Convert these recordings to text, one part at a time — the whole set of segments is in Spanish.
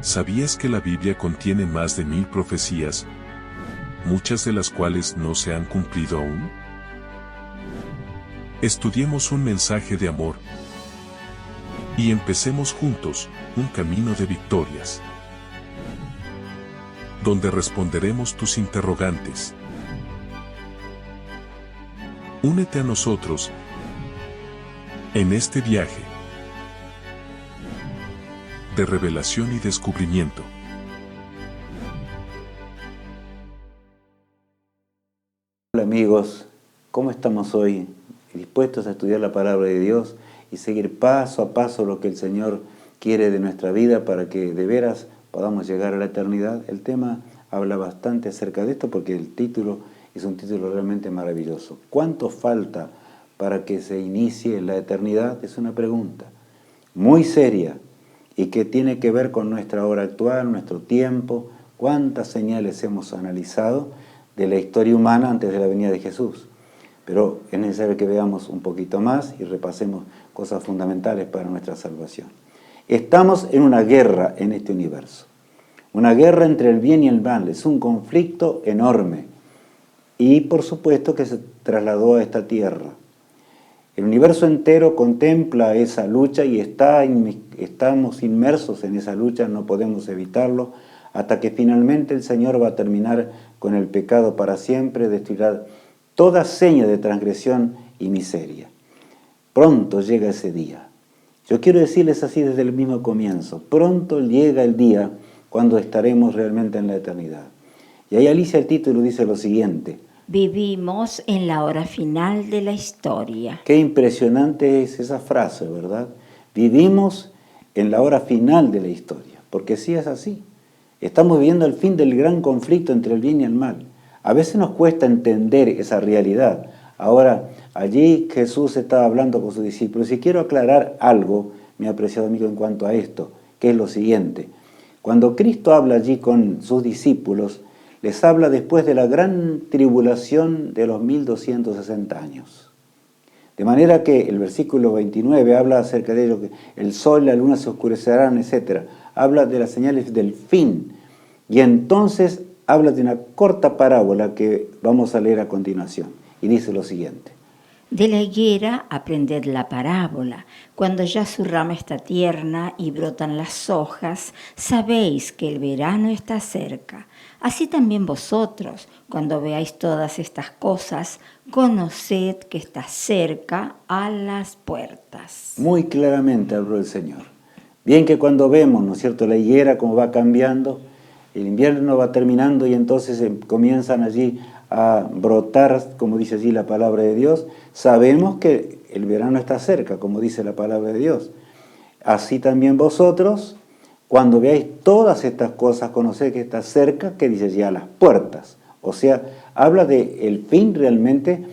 ¿Sabías que la Biblia contiene más de 1000 profecías, muchas de las cuales no se han cumplido aún? Estudiemos un mensaje de amor y empecemos juntos un camino de victorias, donde responderemos tus interrogantes. Únete a nosotros en este viaje de revelación y descubrimiento. Hola amigos, ¿cómo estamos hoy? Dispuestos a estudiar la palabra de Dios y seguir paso a paso lo que el Señor quiere de nuestra vida para que de veras podamos llegar a la eternidad. El tema habla bastante acerca de esto porque el título es un título realmente maravilloso. ¿Cuánto falta para que se inicie la eternidad? Es una pregunta muy seria y que tiene que ver con nuestra hora actual, nuestro tiempo. ¿Cuántas señales hemos analizado de la historia humana antes de la venida de Jesús? Pero es necesario que veamos un poquito más y repasemos cosas fundamentales para nuestra salvación. Estamos en una guerra en este universo. Una guerra entre el bien y el mal. Es un conflicto enorme. Y por supuesto que se trasladó a esta tierra. El universo entero contempla esa lucha y estamos inmersos en esa lucha, no podemos evitarlo, hasta que finalmente el Señor va a terminar con el pecado para siempre, destruirá toda seña de transgresión y miseria. Pronto llega ese día. Yo quiero decirles así desde el mismo comienzo, pronto llega el día cuando estaremos realmente en la eternidad. Y ahí Alicia el título dice lo siguiente: vivimos en la hora final de la historia. Qué impresionante es esa frase, ¿verdad? Vivimos en la hora final de la historia, porque sí es así. Estamos viviendo el fin del gran conflicto entre el bien y el mal. A veces nos cuesta entender esa realidad. Ahora, allí Jesús estaba hablando con sus discípulos y quiero aclarar algo, mi apreciado amigo, en cuanto a esto, que es lo siguiente. Cuando Cristo habla allí con sus discípulos, les habla después de la gran tribulación de los 1260 años. De manera que el versículo 29 habla acerca de ello, que el sol y la luna se oscurecerán, etc. Habla de las señales del fin. Y entonces habla de una corta parábola que vamos a leer a continuación. Y dice lo siguiente. De la higuera aprended la parábola. Cuando ya su rama está tierna y brotan las hojas, sabéis que el verano está cerca. Así también vosotros, cuando veáis todas estas cosas, conoced que está cerca a las puertas. Muy claramente habló el Señor. Bien que cuando vemos, ¿no es cierto?, la higuera cómo va cambiando, el invierno va terminando y entonces comienzan allí a brotar, como dice allí la palabra de Dios, sabemos que el verano está cerca, como dice la palabra de Dios. Así también vosotros, cuando veáis todas estas cosas, conoced que está cerca, que dice ya a las puertas. O sea, habla del fin realmente,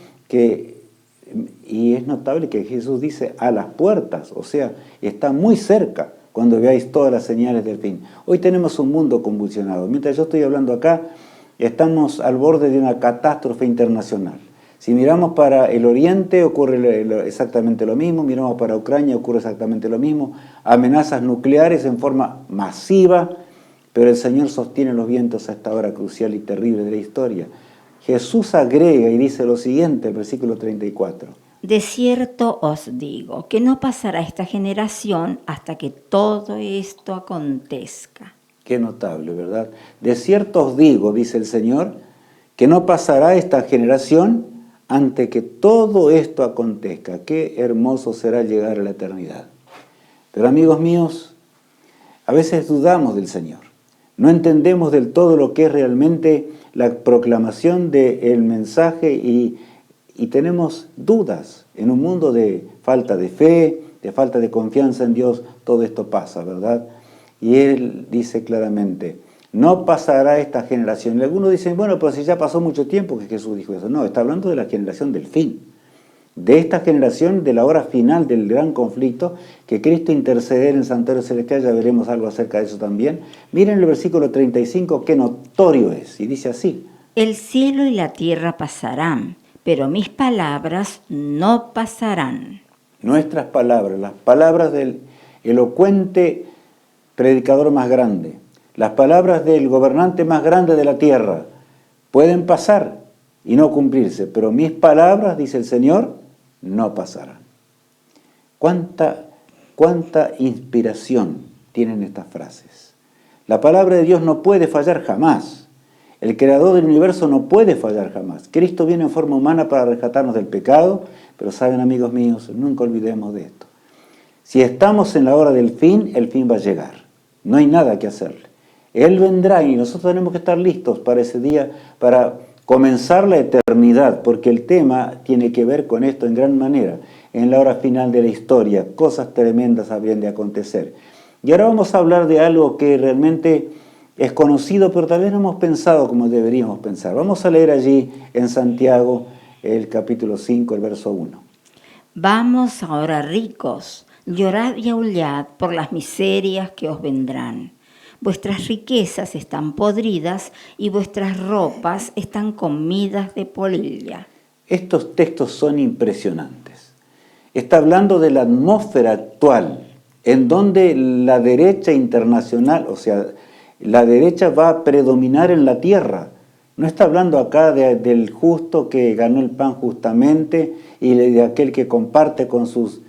y es notable que Jesús dice a las puertas, o sea, está muy cerca cuando veáis todas las señales del fin. Hoy tenemos un mundo convulsionado. Mientras yo estoy hablando acá, estamos al borde de una catástrofe internacional. Si miramos para el oriente ocurre exactamente lo mismo, miramos para Ucrania ocurre exactamente lo mismo, amenazas nucleares en forma masiva, pero el Señor sostiene los vientos a esta hora crucial y terrible de la historia. Jesús agrega y dice lo siguiente, el versículo 34. De cierto os digo que no pasará esta generación hasta que todo esto acontezca. Qué notable, ¿verdad? De cierto os digo, dice el Señor, que no pasará esta generación antes que todo esto acontezca. Qué hermoso será llegar a la eternidad. Pero amigos míos, a veces dudamos del Señor. No entendemos del todo lo que es realmente la proclamación del mensaje y tenemos dudas. En un mundo de falta de fe, de falta de confianza en Dios, todo esto pasa, ¿verdad? Y Él dice claramente, no pasará esta generación. Y algunos dicen, bueno, pero si ya pasó mucho tiempo que Jesús dijo eso. No, está hablando de la generación del fin. De esta generación, de la hora final del gran conflicto, que Cristo interceder en Santuario Celestial, ya veremos algo acerca de eso también. Miren el versículo 35, qué notorio es, y dice así. El cielo y la tierra pasarán, pero mis palabras no pasarán. Nuestras palabras, las palabras del elocuente predicador más grande, las palabras del gobernante más grande de la tierra pueden pasar y no cumplirse, pero mis palabras, dice el Señor, no pasarán. ¿Cuánta inspiración tienen estas frases? La palabra de Dios no puede fallar jamás. El creador del universo no puede fallar jamás. Cristo viene en forma humana para rescatarnos del pecado, pero saben, amigos míos, nunca olvidemos de esto. Si estamos en la hora del fin, el fin va a llegar. No hay nada que hacerle. Él vendrá y nosotros tenemos que estar listos para ese día, para comenzar la eternidad, porque el tema tiene que ver con esto en gran manera. En la hora final de la historia, cosas tremendas habrían de acontecer. Y ahora vamos a hablar de algo que realmente es conocido, pero tal vez no hemos pensado como deberíamos pensar. Vamos a leer allí en Santiago el capítulo 5, el verso 1. Vamos ahora ricos, llorad y aullad por las miserias que os vendrán. Vuestras riquezas están podridas y vuestras ropas están comidas de polilla. Estos textos son impresionantes. Está hablando de la atmósfera actual, en donde la derecha internacional, o sea, la derecha va a predominar en la tierra. No está hablando acá del justo que ganó el pan justamente y de aquel que comparte con sus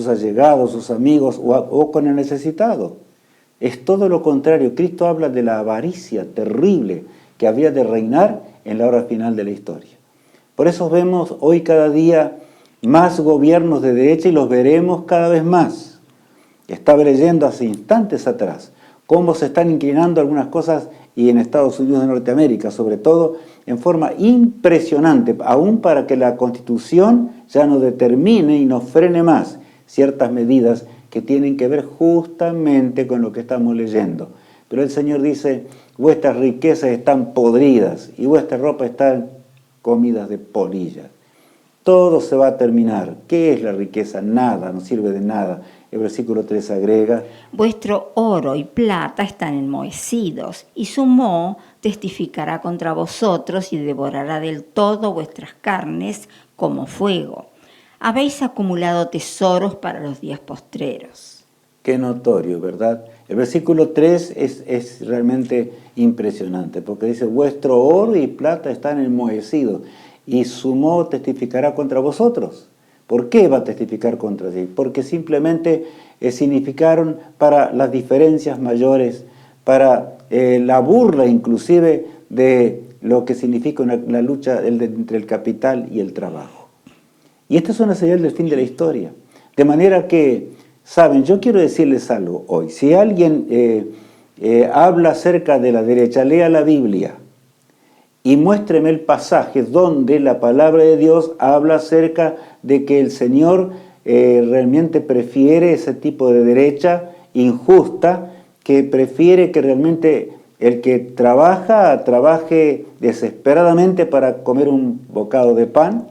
allegados, sus amigos o con el necesitado. Es todo lo contrario. Cristo habla de la avaricia terrible que había de reinar en la hora final de la historia. Por eso vemos hoy cada día más gobiernos de derecha y los veremos cada vez más. Estaba leyendo hace instantes atrás cómo se están inclinando algunas cosas y en Estados Unidos de Norteamérica, sobre todo, en forma impresionante, aún para que la Constitución ya no determine y no frene más ciertas medidas que tienen que ver justamente con lo que estamos leyendo. Pero el Señor dice, vuestras riquezas están podridas y vuestra ropa están comidas de polilla. Todo se va a terminar. ¿Qué es la riqueza? Nada, no sirve de nada. El versículo 3 agrega, Vuestro oro y plata están enmohecidos, y su moho testificará contra vosotros y devorará del todo vuestras carnes como fuego. Habéis acumulado tesoros para los días postreros. qué notorio, ¿verdad? El versículo 3 es realmente impresionante, porque dice, vuestro oro y plata están enmohecidos, y su moho testificará contra vosotros. ¿Por qué va a testificar contra sí? Porque simplemente significaron para las diferencias mayores, para la burla inclusive de lo que significa la lucha entre el capital y el trabajo. Y esta es una señal del fin de la historia. De manera que, saben, yo quiero decirles algo hoy. Si alguien habla acerca de la derecha, lea la Biblia y muéstreme el pasaje donde la palabra de Dios habla acerca de que el Señor realmente prefiere ese tipo de derecha injusta, que prefiere que realmente el que trabaje desesperadamente para comer un bocado de pan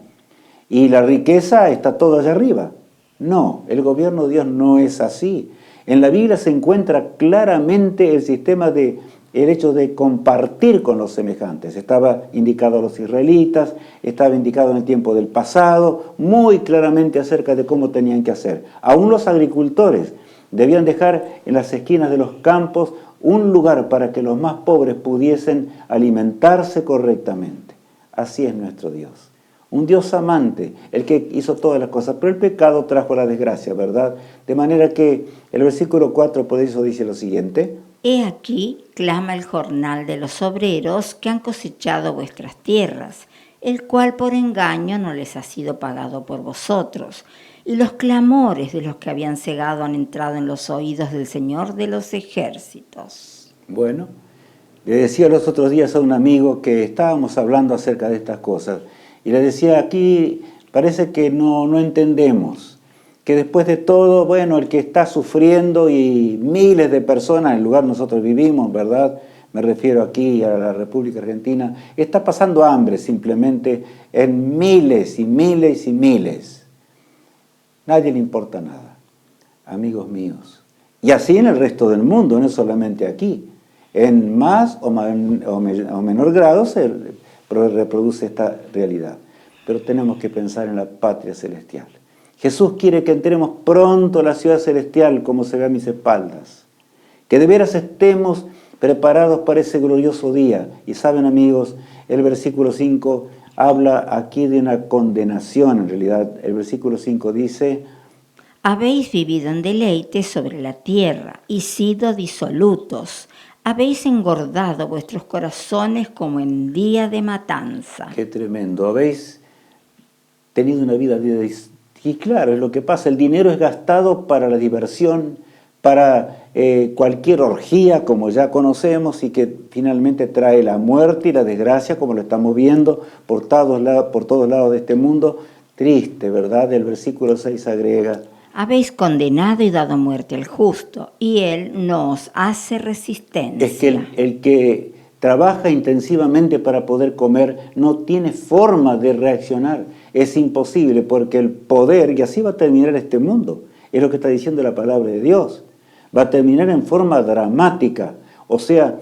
y la riqueza está todo allá arriba. No, el gobierno de Dios no es así. En la Biblia se encuentra claramente el sistema el hecho de compartir con los semejantes. Estaba indicado a los israelitas, estaba indicado en el tiempo del pasado, muy claramente acerca de cómo tenían que hacer. Aún los agricultores debían dejar en las esquinas de los campos un lugar para que los más pobres pudiesen alimentarse correctamente. Así es nuestro Dios. Un Dios amante, el que hizo todas las cosas, pero el pecado trajo la desgracia, ¿verdad? De manera que el versículo 4 por eso dice lo siguiente. He aquí, clama el jornal de los obreros que han cosechado vuestras tierras, el cual por engaño no les ha sido pagado por vosotros. Y los clamores de los que habían cegado han entrado en los oídos del Señor de los ejércitos. Bueno, le decía los otros días a un amigo que estábamos hablando acerca de estas cosas, y le decía, aquí parece que no entendemos, que después de todo, bueno, el que está sufriendo y miles de personas en el lugar donde nosotros vivimos, ¿verdad? Me refiero aquí a la República Argentina, está pasando hambre simplemente en miles y miles y miles. Nadie le importa nada, amigos míos. Y así en el resto del mundo, no solamente aquí. En más o menor grado se reproduce esta realidad. Pero tenemos que pensar en la patria celestial. Jesús quiere que entremos pronto a la ciudad celestial, como se ve a mis espaldas. Que de veras estemos preparados para ese glorioso día. Y saben, amigos, el versículo 5 habla aquí de una condenación, en realidad. El versículo 5 dice: habéis vivido en deleite sobre la tierra y sido disolutos. Habéis engordado vuestros corazones como en día de matanza. Qué tremendo. Habéis tenido una vida de... Y claro, es lo que pasa. El dinero es gastado para la diversión, para cualquier orgía, como ya conocemos, y que finalmente trae la muerte y la desgracia, como lo estamos viendo por todos lados de este mundo. Triste, ¿verdad? El versículo 6 agrega: habéis condenado y dado muerte al justo, y él no os hace resistencia. Es que el que trabaja intensivamente para poder comer no tiene forma de reaccionar. Es imposible, porque el poder, y así va a terminar este mundo, es lo que está diciendo la palabra de Dios, va a terminar en forma dramática. O sea,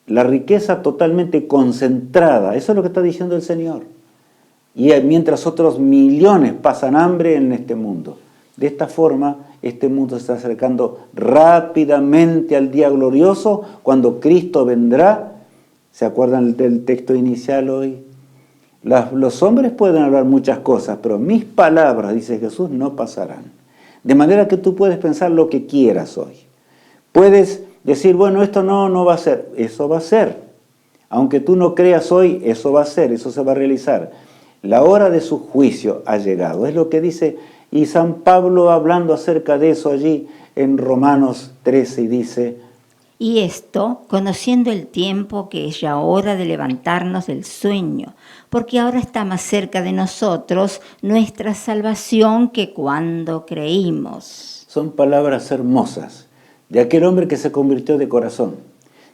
la riqueza totalmente concentrada, eso es lo que está diciendo el Señor. Y mientras otros millones pasan hambre en este mundo. De esta forma, este mundo se está acercando rápidamente al día glorioso, cuando Cristo vendrá. ¿Se acuerdan del texto inicial hoy? Los hombres pueden hablar muchas cosas, pero mis palabras, dice Jesús, no pasarán. De manera que tú puedes pensar lo que quieras hoy. Puedes decir, bueno, esto no va a ser. Eso va a ser. Aunque tú no creas hoy, eso va a ser, eso se va a realizar. La hora de su juicio ha llegado. Es lo que dice, y San Pablo hablando acerca de eso allí en Romanos 13, y dice: y esto, conociendo el tiempo que es ya hora de levantarnos del sueño, porque ahora está más cerca de nosotros nuestra salvación que cuando creímos. Son palabras hermosas de aquel hombre que se convirtió de corazón,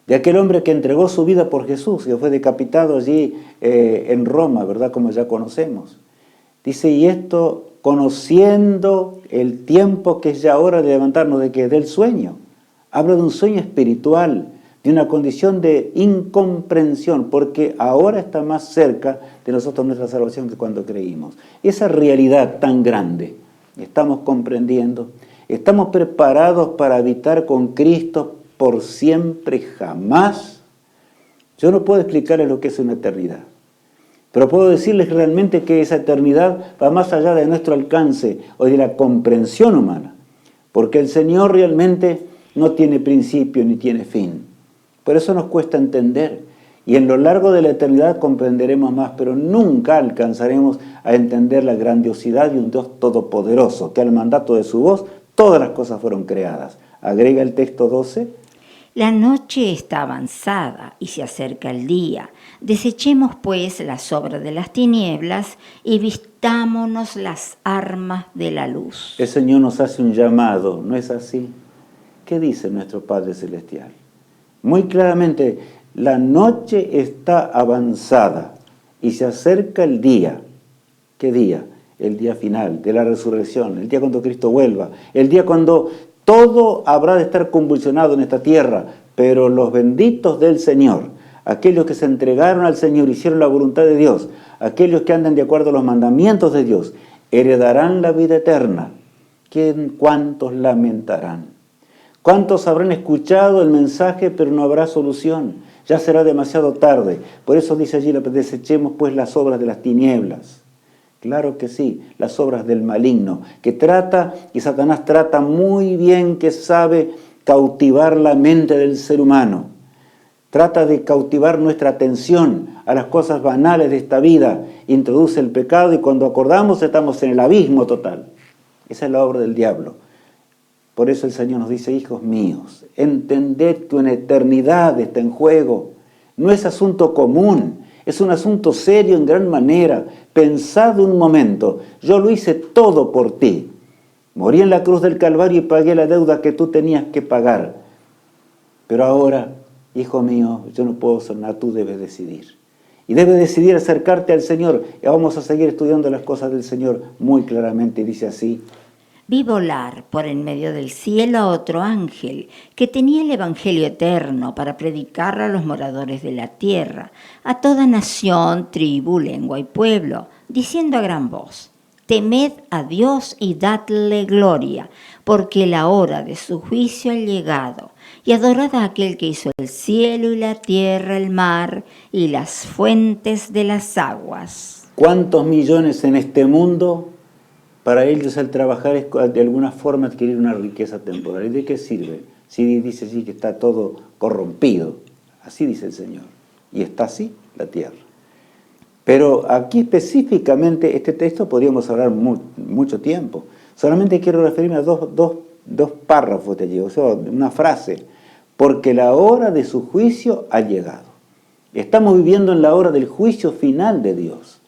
de aquel hombre que entregó su vida por Jesús, que fue decapitado allí en Roma, ¿verdad? Como ya conocemos. Dice, y esto conociendo el tiempo que es ya hora de levantarnos del sueño. Habla de un sueño espiritual, de una condición de incomprensión, porque ahora está más cerca de nosotros nuestra salvación que cuando creímos. Esa realidad tan grande, estamos comprendiendo, estamos preparados para habitar con Cristo por siempre, jamás. Yo no puedo explicarles lo que es una eternidad, pero puedo decirles realmente que esa eternidad va más allá de nuestro alcance o de la comprensión humana, porque el Señor realmente no tiene principio ni tiene fin. Por eso nos cuesta entender, y en lo largo de la eternidad comprenderemos más, pero nunca alcanzaremos a entender la grandiosidad de un Dios todopoderoso, que al mandato de su voz todas las cosas fueron creadas. Agrega el texto 12. La noche está avanzada y se acerca el día. Desechemos pues las obras de las tinieblas y vistámonos las armas de la luz. El Señor nos hace un llamado, ¿no es así? ¿Qué dice nuestro Padre Celestial? Muy claramente, la noche está avanzada y se acerca el día. ¿Qué día? El día final de la resurrección, el día cuando Cristo vuelva, el día cuando todo habrá de estar convulsionado en esta tierra, pero los benditos del Señor, aquellos que se entregaron al Señor, hicieron la voluntad de Dios, aquellos que andan de acuerdo a los mandamientos de Dios, heredarán la vida eterna. ¿Cuántos lamentarán? ¿Cuántos habrán escuchado el mensaje, pero no habrá solución? Ya será demasiado tarde. Por eso dice allí, desechemos pues las obras de las tinieblas. Claro que sí, las obras del maligno, que Satanás trata muy bien, que sabe cautivar la mente del ser humano. Trata de cautivar nuestra atención a las cosas banales de esta vida. Introduce el pecado y cuando acordamos estamos en el abismo total. Esa es la obra del diablo. Por eso el Señor nos dice, hijos míos, entended que una eternidad está en juego. No es asunto común, es un asunto serio en gran manera. Pensad un momento, yo lo hice todo por ti. Morí en la cruz del Calvario y pagué la deuda que tú tenías que pagar. Pero ahora, hijo mío, yo no puedo hacer nada, tú debes decidir. Y debes decidir acercarte al Señor. Y vamos a seguir estudiando las cosas del Señor muy claramente. Dice así. Vi volar por en medio del cielo a otro ángel que tenía el evangelio eterno para predicar a los moradores de la tierra, a toda nación, tribu, lengua y pueblo, diciendo a gran voz: Temed a Dios y dadle gloria, porque la hora de su juicio ha llegado. Y adorad a aquel que hizo el cielo y la tierra, el mar y las fuentes de las aguas. ¿Cuántos millones en este mundo? Para ellos el trabajar es de alguna forma adquirir una riqueza temporal. ¿Y de qué sirve? Si dice así que está todo corrompido. Así dice el Señor. Y está así la tierra. Pero aquí específicamente, este texto podríamos hablar mucho tiempo. Solamente quiero referirme a dos párrafos de allí, o sea, una frase. Porque la hora de su juicio ha llegado. Estamos viviendo en la hora del juicio final de Dios.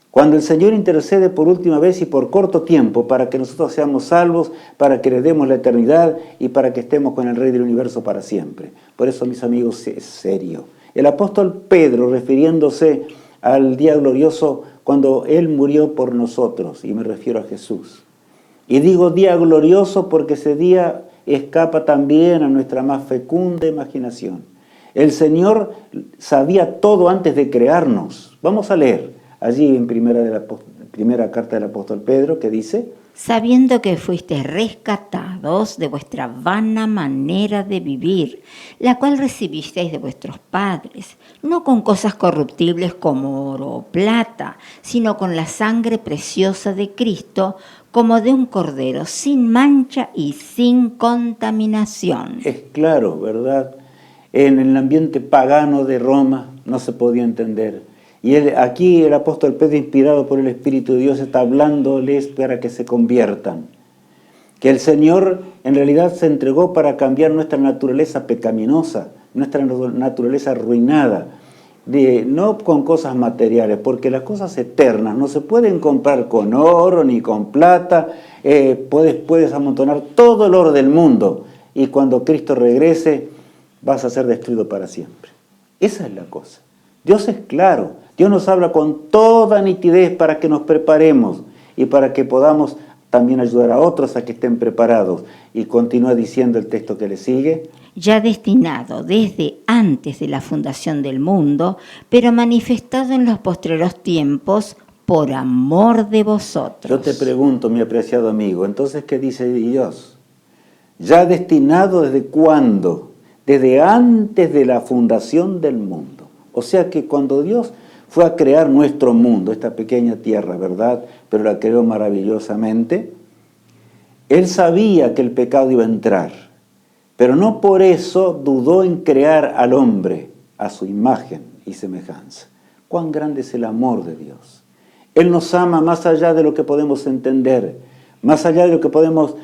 Cuando el Señor intercede por última vez y por corto tiempo para que nosotros seamos salvos, para que le demos la eternidad y para que estemos con el Rey del Universo para siempre. Por eso, mis amigos, es serio. El apóstol Pedro, refiriéndose al día glorioso cuando Él murió por nosotros, y me refiero a Jesús. Y digo día glorioso porque ese día escapa también a nuestra más fecunda imaginación. El Señor sabía todo antes de crearnos. Vamos a leer allí en primera carta del apóstol Pedro, que dice: sabiendo que fuisteis rescatados de vuestra vana manera de vivir, la cual recibisteis de vuestros padres, no con cosas corruptibles como oro o plata, sino con la sangre preciosa de Cristo, como de un cordero, sin mancha y sin contaminación. Es claro, ¿verdad? En el ambiente pagano de Roma no se podía entender. Y aquí el apóstol Pedro, inspirado por el Espíritu de Dios, está hablándoles para que se conviertan. Que el Señor en realidad se entregó para cambiar nuestra naturaleza pecaminosa, nuestra naturaleza arruinada, no con cosas materiales, porque las cosas eternas no se pueden comprar con oro ni con plata. Puedes amontonar todo el oro del mundo y cuando Cristo regrese vas a ser destruido para siempre. Esa es la cosa. Dios es claro. Dios nos habla con toda nitidez para que nos preparemos y para que podamos también ayudar a otros a que estén preparados. Y continúa diciendo el texto que le sigue: ya destinado desde antes de la fundación del mundo, pero manifestado en los postreros tiempos por amor de vosotros. Yo te pregunto, mi apreciado amigo, entonces, ¿qué dice Dios? ¿Ya destinado desde cuándo? Desde antes de la fundación del mundo. O sea que cuando Dios fue a crear nuestro mundo, esta pequeña tierra, ¿verdad? Pero la creó maravillosamente. Él sabía que el pecado iba a entrar, pero no por eso dudó en crear al hombre a su imagen y semejanza. ¡Cuán grande es el amor de Dios! Él nos ama más allá de lo que podemos entender, más allá de lo que podemos,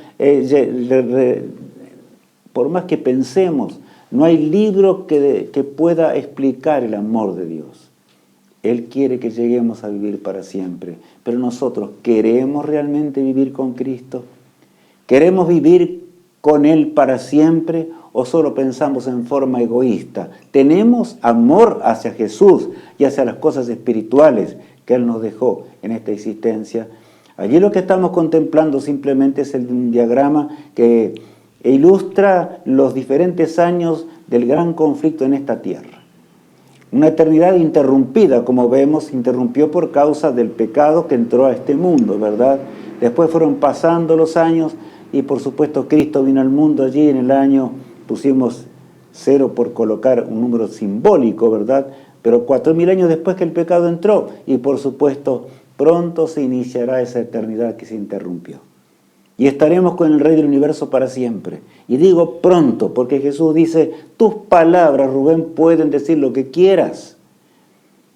por más que pensemos, no hay libro que pueda explicar el amor de Dios. Él quiere que lleguemos a vivir para siempre. Pero nosotros, ¿queremos realmente vivir con Cristo? ¿Queremos vivir con Él para siempre o solo pensamos en forma egoísta? ¿Tenemos amor hacia Jesús y hacia las cosas espirituales que Él nos dejó en esta existencia? Allí lo que estamos contemplando simplemente es un diagrama que ilustra los diferentes años del gran conflicto en esta tierra. Una eternidad interrumpida, como vemos, interrumpió por causa del pecado que entró a este mundo, ¿verdad? Después fueron pasando los años y por supuesto Cristo vino al mundo allí en el año, pusimos 0 por colocar un número simbólico, ¿verdad? Pero 4000 años después que el pecado entró y por supuesto pronto se iniciará esa eternidad que se interrumpió. Y estaremos con el Rey del Universo para siempre. Y digo pronto, porque Jesús dice, tus palabras, Rubén, pueden decir lo que quieras.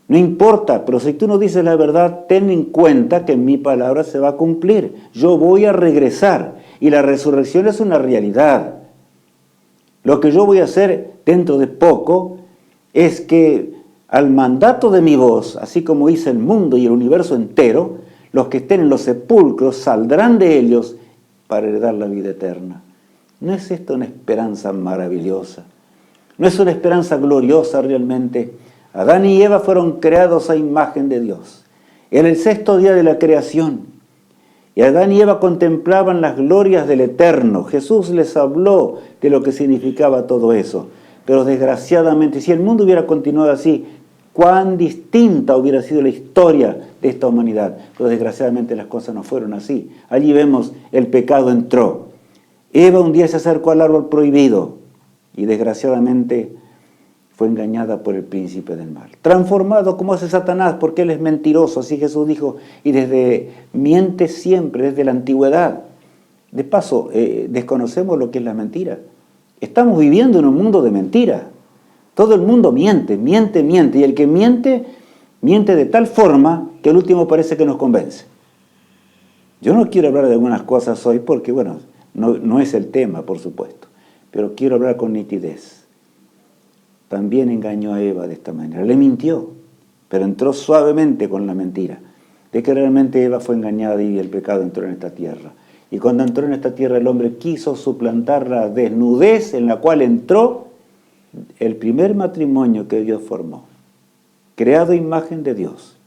No importa, pero si tú no dices la verdad, ten en cuenta que mi palabra se va a cumplir. Yo voy a regresar y la resurrección es una realidad. Lo que yo voy a hacer dentro de poco es que al mandato de mi voz, así como hice el mundo y el universo entero, los que estén en los sepulcros saldrán de ellos para heredar la vida eterna. ¿No es esto una esperanza maravillosa? ¿No es una esperanza gloriosa realmente? Adán y Eva fueron creados a imagen de Dios. Era el 6º día de la creación. Y Adán y Eva contemplaban las glorias del Eterno. Jesús les habló de lo que significaba todo eso. Pero desgraciadamente, si el mundo hubiera continuado así, cuán distinta hubiera sido la historia de esta humanidad. Pero desgraciadamente las cosas no fueron así. Allí vemos el pecado entró. Eva un día se acercó al árbol prohibido y desgraciadamente fue engañada por el príncipe del mal. Transformado como hace Satanás, porque él es mentiroso, así Jesús dijo, y miente siempre, desde la antigüedad. De paso, desconocemos lo que es la mentira. Estamos viviendo en un mundo de mentira. Todo el mundo miente, y el que miente, miente de tal forma que al último parece que nos convence. Yo no quiero hablar de algunas cosas hoy porque, bueno, no es el tema, por supuesto, pero quiero hablar con nitidez. También engañó a Eva de esta manera, le mintió, pero entró suavemente con la mentira, de que realmente Eva fue engañada y el pecado entró en esta tierra. Y cuando entró en esta tierra el hombre quiso suplantar la desnudez en la cual entró el primer matrimonio que Dios formó, creado a imagen de Dios.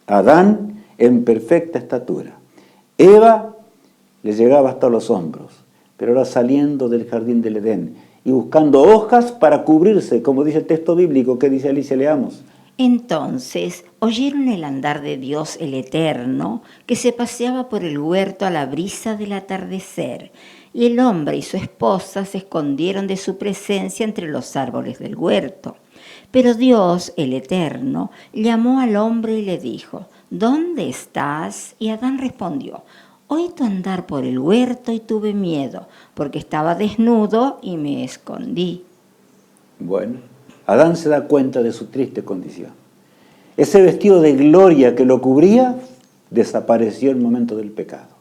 Adán en perfecta estatura. Eva le llegaba hasta los hombros, pero ahora saliendo del jardín del Edén y buscando hojas para cubrirse, como dice el texto bíblico. ¿Qué dice Alicia? Leamos. Entonces oyeron el andar de Dios el Eterno, que se paseaba por el huerto a la brisa del atardecer, y el hombre y su esposa se escondieron de su presencia entre los árboles del huerto. Pero Dios, el Eterno, llamó al hombre y le dijo, ¿dónde estás? Y Adán respondió, oí tu andar por el huerto y tuve miedo, porque estaba desnudo y me escondí. Bueno, Adán se da cuenta de su triste condición. Ese vestido de gloria que lo cubría desapareció en el momento del pecado.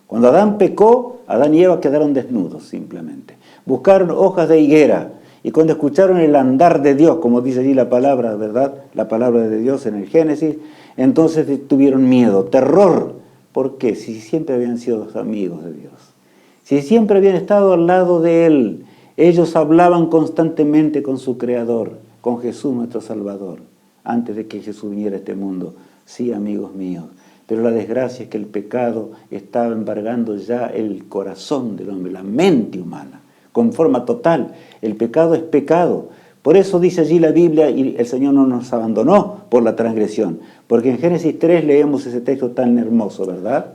Cuando Adán pecó, Adán y Eva quedaron desnudos simplemente. Buscaron hojas de higuera y cuando escucharon el andar de Dios, como dice allí la palabra, ¿verdad? La palabra de Dios en el Génesis, entonces tuvieron miedo, terror. ¿Por qué? Si siempre habían sido amigos de Dios, si siempre habían estado al lado de Él, ellos hablaban constantemente con su Creador, con Jesús nuestro Salvador, antes de que Jesús viniera a este mundo. Sí, amigos míos, pero la desgracia es que el pecado estaba embargando ya el corazón del hombre, la mente humana, con forma total. El pecado es pecado. Por eso dice allí la Biblia, y el Señor no nos abandonó por la transgresión, porque en Génesis 3 leemos ese texto tan hermoso, ¿verdad?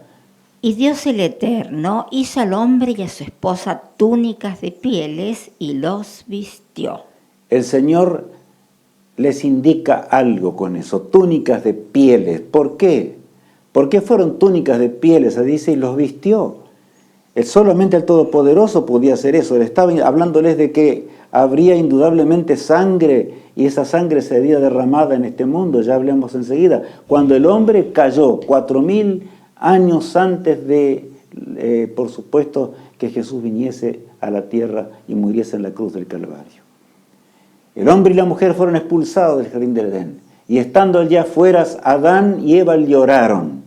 Y Dios el Eterno hizo al hombre y a su esposa túnicas de pieles y los vistió. El Señor les indica algo con eso, túnicas de pieles. ¿Por qué? ¿Por qué fueron túnicas de pieles? Dice, y los vistió. Solamente el Todopoderoso podía hacer eso. Él estaba hablándoles de que habría indudablemente sangre y esa sangre sería derramada en este mundo. Ya hablamos enseguida. Cuando el hombre cayó 4000 años antes de, por supuesto, que Jesús viniese a la tierra y muriese en la cruz del Calvario. El hombre y la mujer fueron expulsados del jardín del Edén. Y estando allá afuera, Adán y Eva lloraron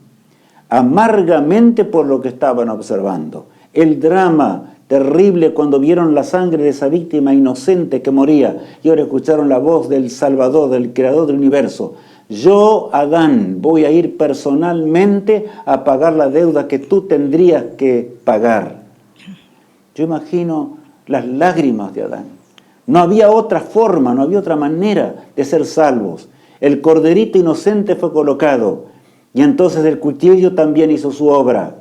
amargamente por lo que estaban observando. El drama terrible cuando vieron la sangre de esa víctima inocente que moría y ahora escucharon la voz del Salvador, del Creador del universo. Yo, Adán, voy a ir personalmente a pagar la deuda que tú tendrías que pagar. Yo imagino las lágrimas de Adán. No había otra forma, no había otra manera de ser salvos. El corderito inocente fue colocado y entonces el cuchillo también hizo su obra.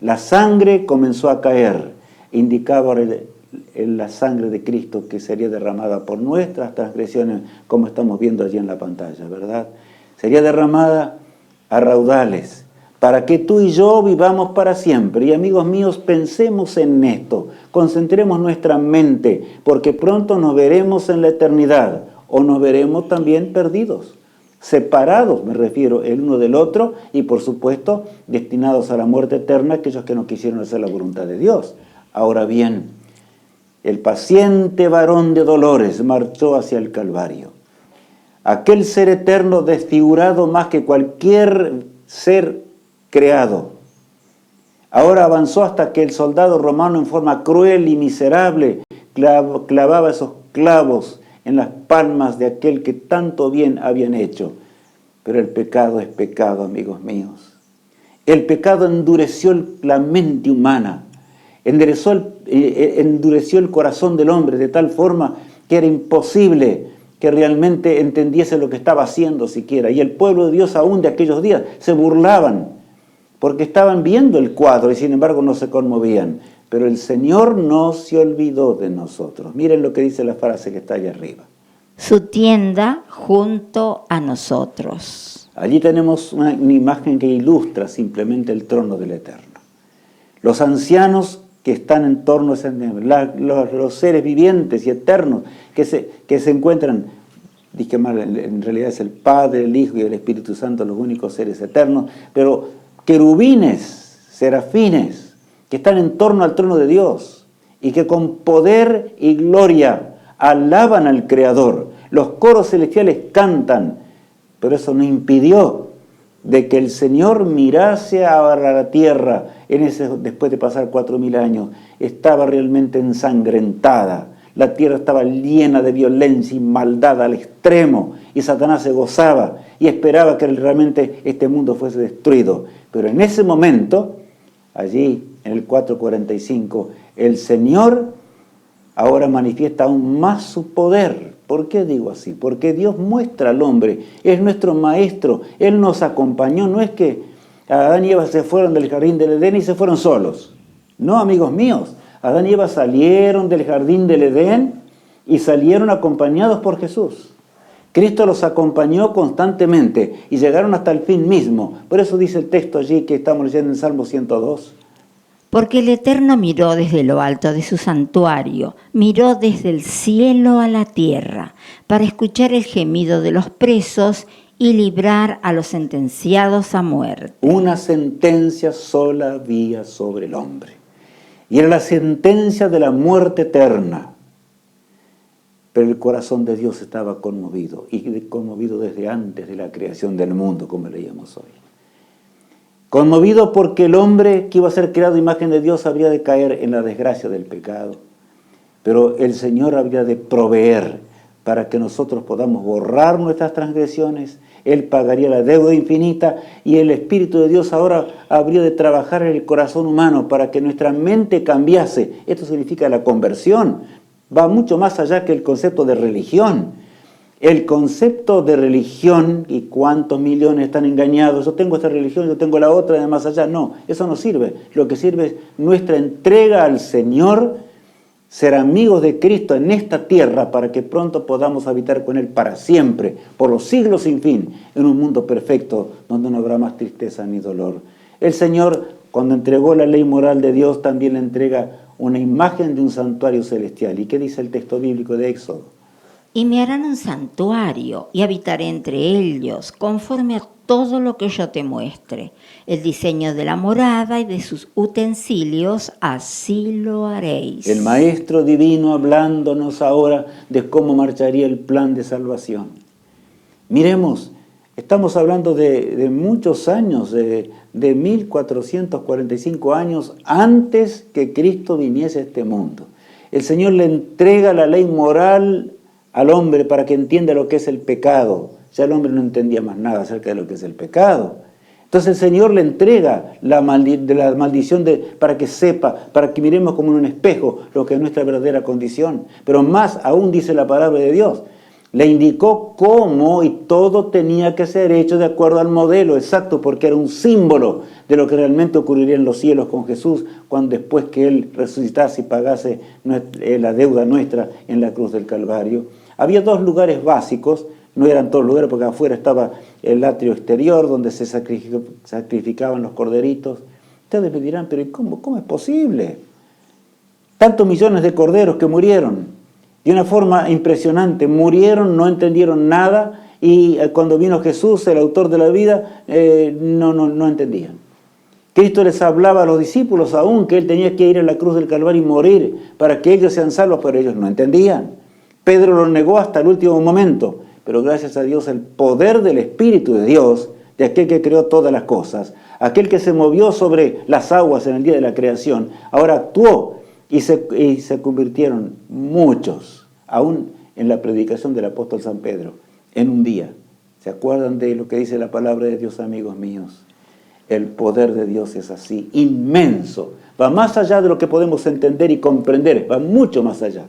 La sangre comenzó a caer, indicaba la sangre de Cristo que sería derramada por nuestras transgresiones, como estamos viendo allí en la pantalla, ¿verdad? Sería derramada a raudales, para que tú y yo vivamos para siempre. Y amigos míos, pensemos en esto, concentremos nuestra mente, porque pronto nos veremos en la eternidad, o nos veremos también perdidos. Separados, me refiero, el uno del otro y por supuesto destinados a la muerte eterna aquellos que no quisieron hacer la voluntad de Dios. Ahora bien, el paciente varón de dolores marchó hacia el Calvario. Aquel ser eterno desfigurado más que cualquier ser creado. Ahora avanzó hasta que el soldado romano en forma cruel y miserable clavaba esos clavos en las palmas de aquel que tanto bien habían hecho. Pero el pecado es pecado, amigos míos. El pecado endureció la mente humana, endureció el corazón del hombre de tal forma que era imposible que realmente entendiese lo que estaba haciendo siquiera. Y el pueblo de Dios aún de aquellos días se burlaban, porque estaban viendo el cuadro y sin embargo no se conmovían. Pero el Señor no se olvidó de nosotros. Miren lo que dice la frase que está allá arriba. Su tienda junto a nosotros. Allí tenemos una imagen que ilustra simplemente el trono del Eterno. Los ancianos que están en torno a ese los seres vivientes y eternos que se encuentran, dije mal, en realidad es el Padre, el Hijo y el Espíritu Santo, los únicos seres eternos, pero querubines, serafines, que están en torno al trono de Dios y que con poder y gloria alaban al Creador. Los coros celestiales cantan, pero eso no impidió de que el Señor mirase a la tierra después de pasar 4.000 años. Estaba realmente ensangrentada. La tierra estaba llena de violencia y maldad al extremo. Y Satanás se gozaba y esperaba que realmente este mundo fuese destruido. Pero en ese momento, allí en el 4:45, el Señor ahora manifiesta aún más su poder. ¿Por qué digo así? Porque Dios muestra al hombre, es nuestro maestro, Él nos acompañó. No es que Adán y Eva se fueron del jardín del Edén y se fueron solos. No, amigos míos, Adán y Eva salieron del jardín del Edén y salieron acompañados por Jesús. Cristo los acompañó constantemente y llegaron hasta el fin mismo. Por eso dice el texto allí que estamos leyendo en Salmo 102. Porque el Eterno miró desde lo alto de su santuario, miró desde el cielo a la tierra, para escuchar el gemido de los presos y librar a los sentenciados a muerte. Una sentencia sola había sobre el hombre, y era la sentencia de la muerte eterna. Pero el corazón de Dios estaba conmovido, y conmovido desde antes de la creación del mundo, como leíamos hoy. Conmovido porque el hombre que iba a ser creado a imagen de Dios habría de caer en la desgracia del pecado. Pero el Señor habría de proveer para que nosotros podamos borrar nuestras transgresiones. Él pagaría la deuda infinita y el Espíritu de Dios ahora habría de trabajar en el corazón humano para que nuestra mente cambiase. Esto significa la conversión. Va mucho más allá que el concepto de religión. El concepto de religión, y cuántos millones están engañados, yo tengo esta religión, yo tengo la otra de más allá, no, eso no sirve. Lo que sirve es nuestra entrega al Señor, ser amigos de Cristo en esta tierra para que pronto podamos habitar con Él para siempre, por los siglos sin fin, en un mundo perfecto donde no habrá más tristeza ni dolor. El Señor, cuando entregó la ley moral de Dios, también le entrega una imagen de un santuario celestial. ¿Y qué dice el texto bíblico de Éxodo? Y me harán un santuario, y habitaré entre ellos, conforme a todo lo que yo te muestre. El diseño de la morada y de sus utensilios, así lo haréis. El Maestro Divino hablándonos ahora de cómo marcharía el plan de salvación. Miremos, estamos hablando de muchos años, de 1445 años antes que Cristo viniese a este mundo. El Señor le entrega la ley moral al hombre para que entienda lo que es el pecado. Ya el hombre no entendía más nada acerca de lo que es el pecado. Entonces el Señor le entrega la maldición para que sepa, para que miremos como en un espejo lo que es nuestra verdadera condición. Pero más aún dice la palabra de Dios. Le indicó cómo y todo tenía que ser hecho de acuerdo al modelo exacto, porque era un símbolo de lo que realmente ocurriría en los cielos con Jesús cuando después que Él resucitase y pagase la deuda nuestra en la cruz del Calvario. Había dos lugares básicos, no eran todos lugares porque afuera estaba el atrio exterior donde se sacrificaban los corderitos. Ustedes me dirán, pero ¿cómo es posible? Tantos millones de corderos que murieron. De una forma impresionante, murieron, no entendieron nada y cuando vino Jesús, el autor de la vida, no entendían. Cristo les hablaba a los discípulos aún que Él tenía que ir a la cruz del Calvario y morir para que ellos sean salvos, pero ellos no entendían. Pedro lo negó hasta el último momento, pero gracias a Dios el poder del Espíritu de Dios, de aquel que creó todas las cosas, aquel que se movió sobre las aguas en el día de la creación, ahora actuó. Y se convirtieron muchos, aún en la predicación del apóstol San Pedro, en un día. ¿Se acuerdan de lo que dice la palabra de Dios, amigos míos? El poder de Dios es así, inmenso. Va más allá de lo que podemos entender y comprender, va mucho más allá.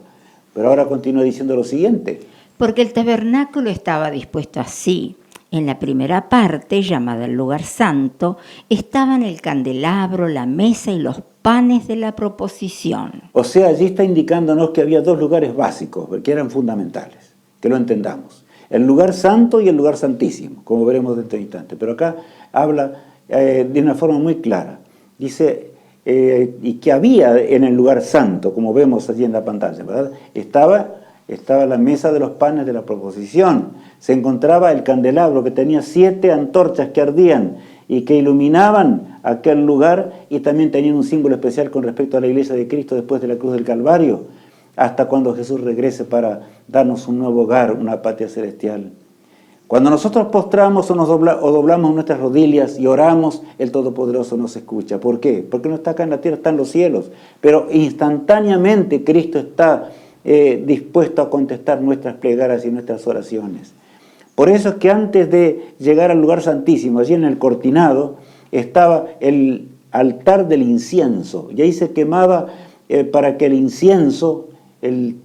Pero ahora continúa diciendo lo siguiente. porque el tabernáculo estaba dispuesto así. En la primera parte, llamada el lugar santo, estaban el candelabro, la mesa y los panes de la proposición. O sea, allí está indicándonos que había dos lugares básicos, que eran fundamentales, que lo entendamos. El lugar santo y el lugar santísimo, como veremos dentro de un instante. Pero acá habla de una forma muy clara. Dice, y que había en el lugar santo, como vemos allí en la pantalla, ¿verdad? Estaba la mesa de los panes de la proposición. Se encontraba el candelabro que tenía 7 antorchas que ardían y que iluminaban aquel lugar, y también tenían un símbolo especial con respecto a la iglesia de Cristo después de la cruz del Calvario, hasta cuando Jesús regrese para darnos un nuevo hogar, una patria celestial. Cuando nosotros postramos o doblamos nuestras rodillas y oramos, el Todopoderoso nos escucha. ¿Por qué? Porque no está acá en la tierra, está en los cielos. Pero instantáneamente Cristo está dispuesto a contestar nuestras plegarias y nuestras oraciones. Por eso es que antes de llegar al lugar santísimo, allí en el cortinado, estaba el altar del incienso. Y ahí se quemaba para que el incienso, el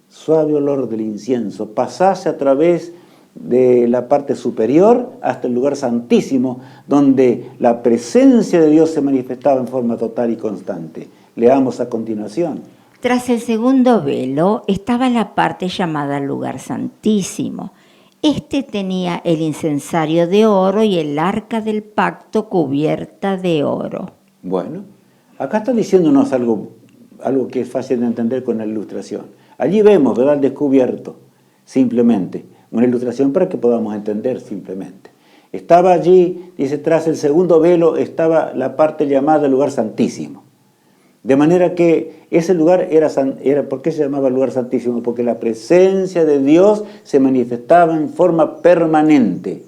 suave olor del incienso, pasase a través de la parte superior hasta el lugar santísimo, donde la presencia de Dios se manifestaba en forma total y constante. Leamos a continuación. Tras el segundo velo estaba la parte llamada lugar santísimo. Este tenía el incensario de oro y el arca del pacto cubierta de oro. Bueno, acá está diciéndonos algo que es fácil de entender con la ilustración. Allí vemos, ¿verdad?, el descubierto, simplemente. Una ilustración para que podamos entender simplemente. Estaba allí, dice, tras el segundo velo estaba la parte llamada lugar santísimo. De manera que ese lugar era ¿por qué se llamaba lugar santísimo? Porque la presencia de Dios se manifestaba en forma permanente.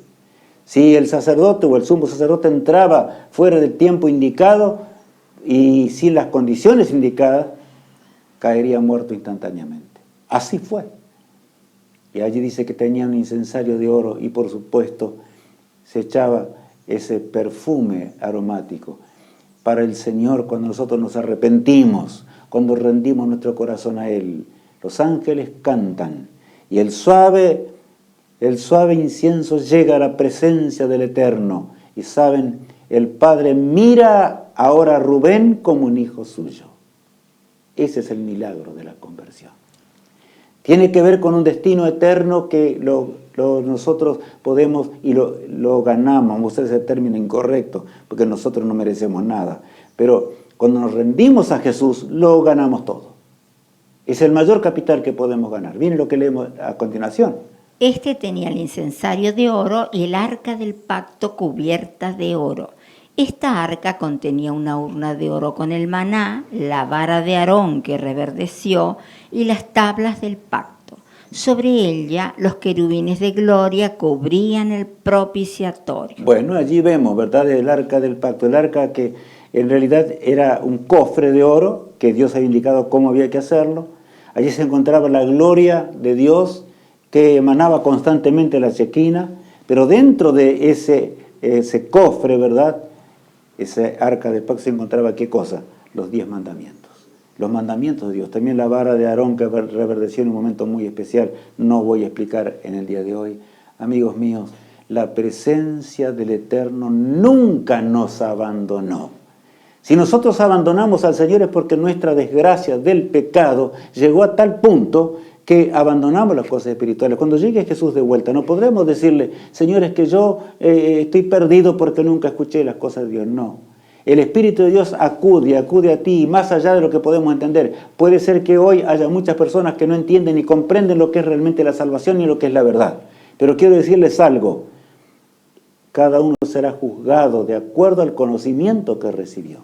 Si el sacerdote o el sumo sacerdote entraba fuera del tiempo indicado y sin las condiciones indicadas, caería muerto instantáneamente. Así fue. Y allí dice que tenía un incensario de oro y por supuesto se echaba ese perfume aromático para el Señor cuando nosotros nos arrepentimos, cuando rendimos nuestro corazón a Él. Los ángeles cantan y el suave incienso llega a la presencia del Eterno. Y saben, el Padre mira ahora a Rubén como un hijo suyo. Ese es el milagro de la conversión. Tiene que ver con un destino eterno que nosotros podemos y lo ganamos. Vamos a usar ese término incorrecto, porque nosotros no merecemos nada. Pero cuando nos rendimos a Jesús, lo ganamos todo. Es el mayor capital que podemos ganar. Viene lo que leemos a continuación. Este tenía el incensario de oro y el arca del pacto cubierta de oro. Esta arca contenía una urna de oro con el maná, la vara de Aarón que reverdeció y las tablas del pacto. Sobre ella los querubines de gloria cubrían el propiciatorio. Bueno, allí vemos, ¿verdad?, el arca del pacto. El arca que en realidad era un cofre de oro que Dios había indicado cómo había que hacerlo. Allí se encontraba la gloria de Dios que emanaba constantemente la Shequina, pero dentro de ese cofre, ¿verdad?, ese arca del pacto, se encontraba ¿qué cosa? Los 10 mandamientos. Los mandamientos de Dios. También la vara de Aarón que reverdeció en un momento muy especial. No voy a explicar en el día de hoy. Amigos míos, la presencia del Eterno nunca nos abandonó. Si nosotros abandonamos al Señor es porque nuestra desgracia del pecado llegó a tal punto que abandonamos las cosas espirituales. Cuando llegue Jesús de vuelta, no podremos decirle, Señor, es que yo estoy perdido porque nunca escuché las cosas de Dios. No. El Espíritu de Dios acude a ti, y más allá de lo que podemos entender. Puede ser que hoy haya muchas personas que no entienden ni comprenden lo que es realmente la salvación ni lo que es la verdad. Pero quiero decirles algo. Cada uno será juzgado de acuerdo al conocimiento que recibió.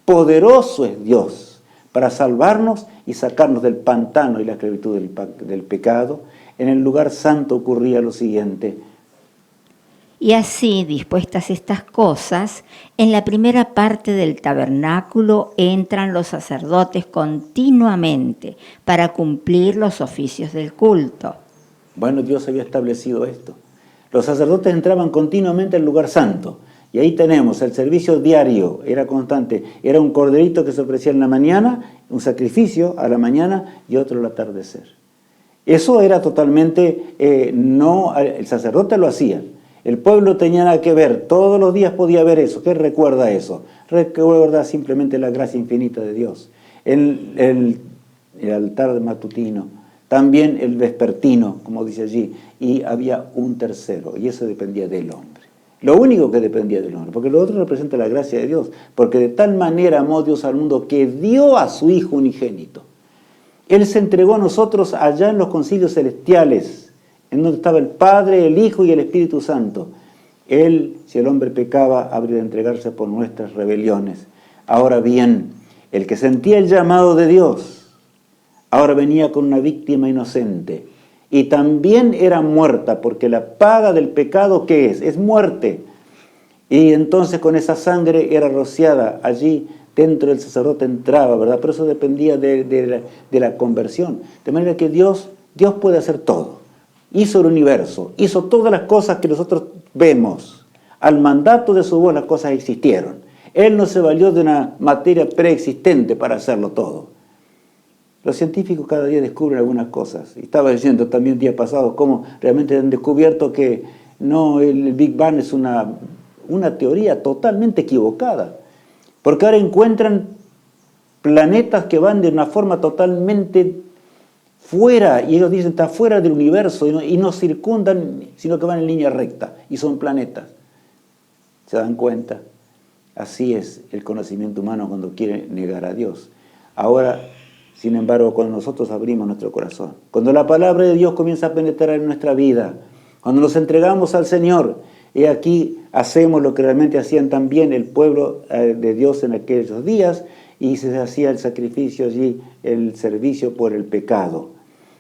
Poderoso es Dios para salvarnos y sacarnos del pantano y la esclavitud del pecado. En el lugar santo ocurría lo siguiente. Y así, dispuestas estas cosas, en la primera parte del tabernáculo entran los sacerdotes continuamente para cumplir los oficios del culto. Bueno, Dios había establecido esto. Los sacerdotes entraban continuamente al lugar santo. Y ahí tenemos el servicio diario, era constante. Era un corderito que se ofrecía en la mañana, un sacrificio a la mañana y otro al atardecer. Eso era totalmente, no, el sacerdote lo hacía. El pueblo tenía nada que ver, todos los días podía ver eso. ¿Qué recuerda eso? Recuerda simplemente la gracia infinita de Dios. El altar matutino, también el vespertino, como dice allí, y había un tercero, y eso dependía del hombre. Lo único que dependía del hombre, porque lo otro representa la gracia de Dios, porque de tal manera amó Dios al mundo que dio a su Hijo unigénito. Él se entregó a nosotros allá en los concilios celestiales, en donde estaba el Padre, el Hijo y el Espíritu Santo. Él, si el hombre pecaba, habría de entregarse por nuestras rebeliones. Ahora bien, el que sentía el llamado de Dios, ahora venía con una víctima inocente. Y también era muerta, porque la paga del pecado, ¿qué es? Es muerte. Y entonces con esa sangre era rociada allí. Dentro del sacerdote entraba, ¿verdad? Pero eso dependía de la conversión. De manera que Dios puede hacer todo. Hizo el universo, hizo todas las cosas que nosotros vemos. Al mandato de su voz las cosas existieron. Él no se valió de una materia preexistente para hacerlo todo. Los científicos cada día descubren algunas cosas. Y estaba diciendo también el día pasado cómo realmente han descubierto que no, el Big Bang es una teoría totalmente equivocada. Porque ahora encuentran planetas que van de una forma totalmente fuera, y ellos dicen está fuera del universo, y no circundan, sino que van en línea recta, y son planetas. ¿Se dan cuenta? Así es el conocimiento humano cuando quiere negar a Dios. Ahora, sin embargo, cuando nosotros abrimos nuestro corazón, cuando la palabra de Dios comienza a penetrar en nuestra vida, cuando nos entregamos al Señor, y aquí hacemos lo que realmente hacían también el pueblo de Dios en aquellos días, y se hacía el sacrificio allí, el servicio por el pecado.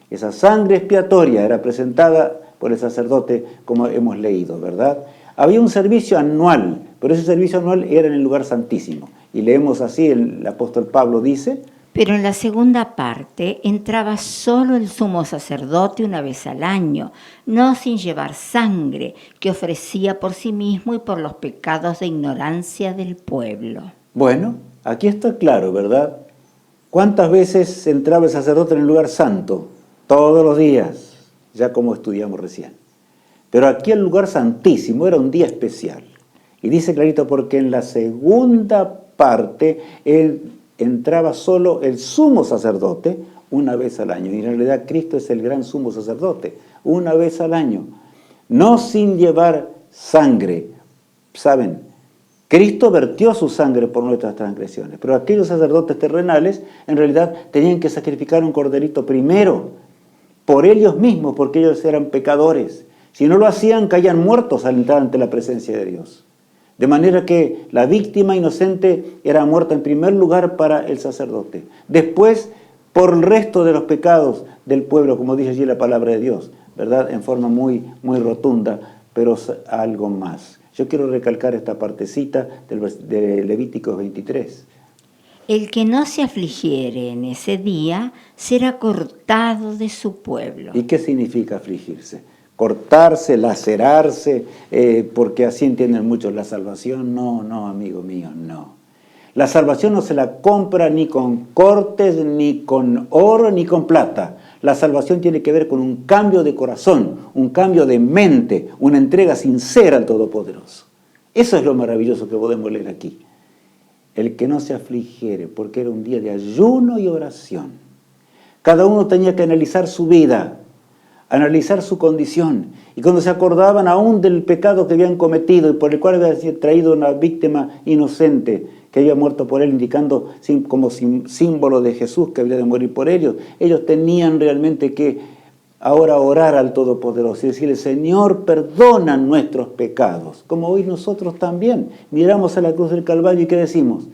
Esa sangre expiatoria era presentada por el sacerdote, como hemos leído, ¿verdad? Había un servicio anual, pero ese servicio anual era en el lugar santísimo. Y leemos así, el apóstol Pablo dice: pero en la segunda parte entraba solo el sumo sacerdote una vez al año, no sin llevar sangre, que ofrecía por sí mismo y por los pecados de ignorancia del pueblo. Bueno, aquí está claro, ¿verdad? ¿Cuántas veces entraba el sacerdote en el lugar santo? Todos los días, ya como estudiamos recién. Pero aquí el lugar santísimo era un día especial. Y dice clarito, porque en la segunda parte entraba solo el sumo sacerdote una vez al año. Y en realidad Cristo es el gran sumo sacerdote, una vez al año. No sin llevar sangre. ¿Saben? Cristo vertió su sangre por nuestras transgresiones. Pero aquellos sacerdotes terrenales en realidad tenían que sacrificar un corderito primero por ellos mismos, porque ellos eran pecadores. Si no lo hacían, caían muertos al entrar ante la presencia de Dios. De manera que la víctima inocente era muerta en primer lugar para el sacerdote. Después, por el resto de los pecados del pueblo, como dice allí la palabra de Dios, ¿verdad? En forma muy, muy rotunda, pero algo más. Yo quiero recalcar esta partecita de Levítico 23. El que no se afligiere en ese día será cortado de su pueblo. ¿Y qué significa afligirse? Cortarse, lacerarse, porque así entienden muchos la salvación. No, amigo mío, no. La salvación no se la compra ni con cortes, ni con oro, ni con plata. La salvación tiene que ver con un cambio de corazón, un cambio de mente, una entrega sincera al Todopoderoso. Eso es lo maravilloso que podemos leer aquí. El que no se afligiere, porque era un día de ayuno y oración. Cada uno tenía que analizar su vida, analizar su condición, y cuando se acordaban aún del pecado que habían cometido y por el cual había traído una víctima inocente que había muerto por él, indicando como símbolo de Jesús que había de morir por ellos tenían realmente que ahora orar al Todopoderoso y decirle: Señor, perdona nuestros pecados, como hoy nosotros también miramos a la cruz del Calvario y ¿qué decimos?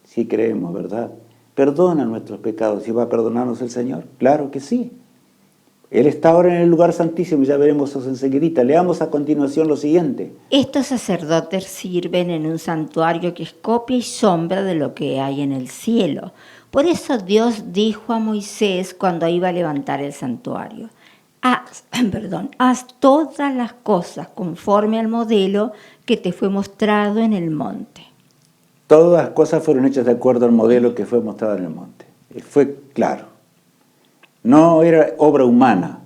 Sí creemos, ¿verdad? Perdona nuestros pecados. ¿Y va a perdonarnos el Señor? Claro que sí. Él está ahora en el lugar santísimo, y ya veremos eso enseguidita. Leamos a continuación lo siguiente. Estos sacerdotes sirven en un santuario que es copia y sombra de lo que hay en el cielo. Por eso Dios dijo a Moisés cuando iba a levantar el santuario: haz todas las cosas conforme al modelo que te fue mostrado en el monte. Todas las cosas fueron hechas de acuerdo al modelo que fue mostrado en el monte. Fue claro. No era obra humana,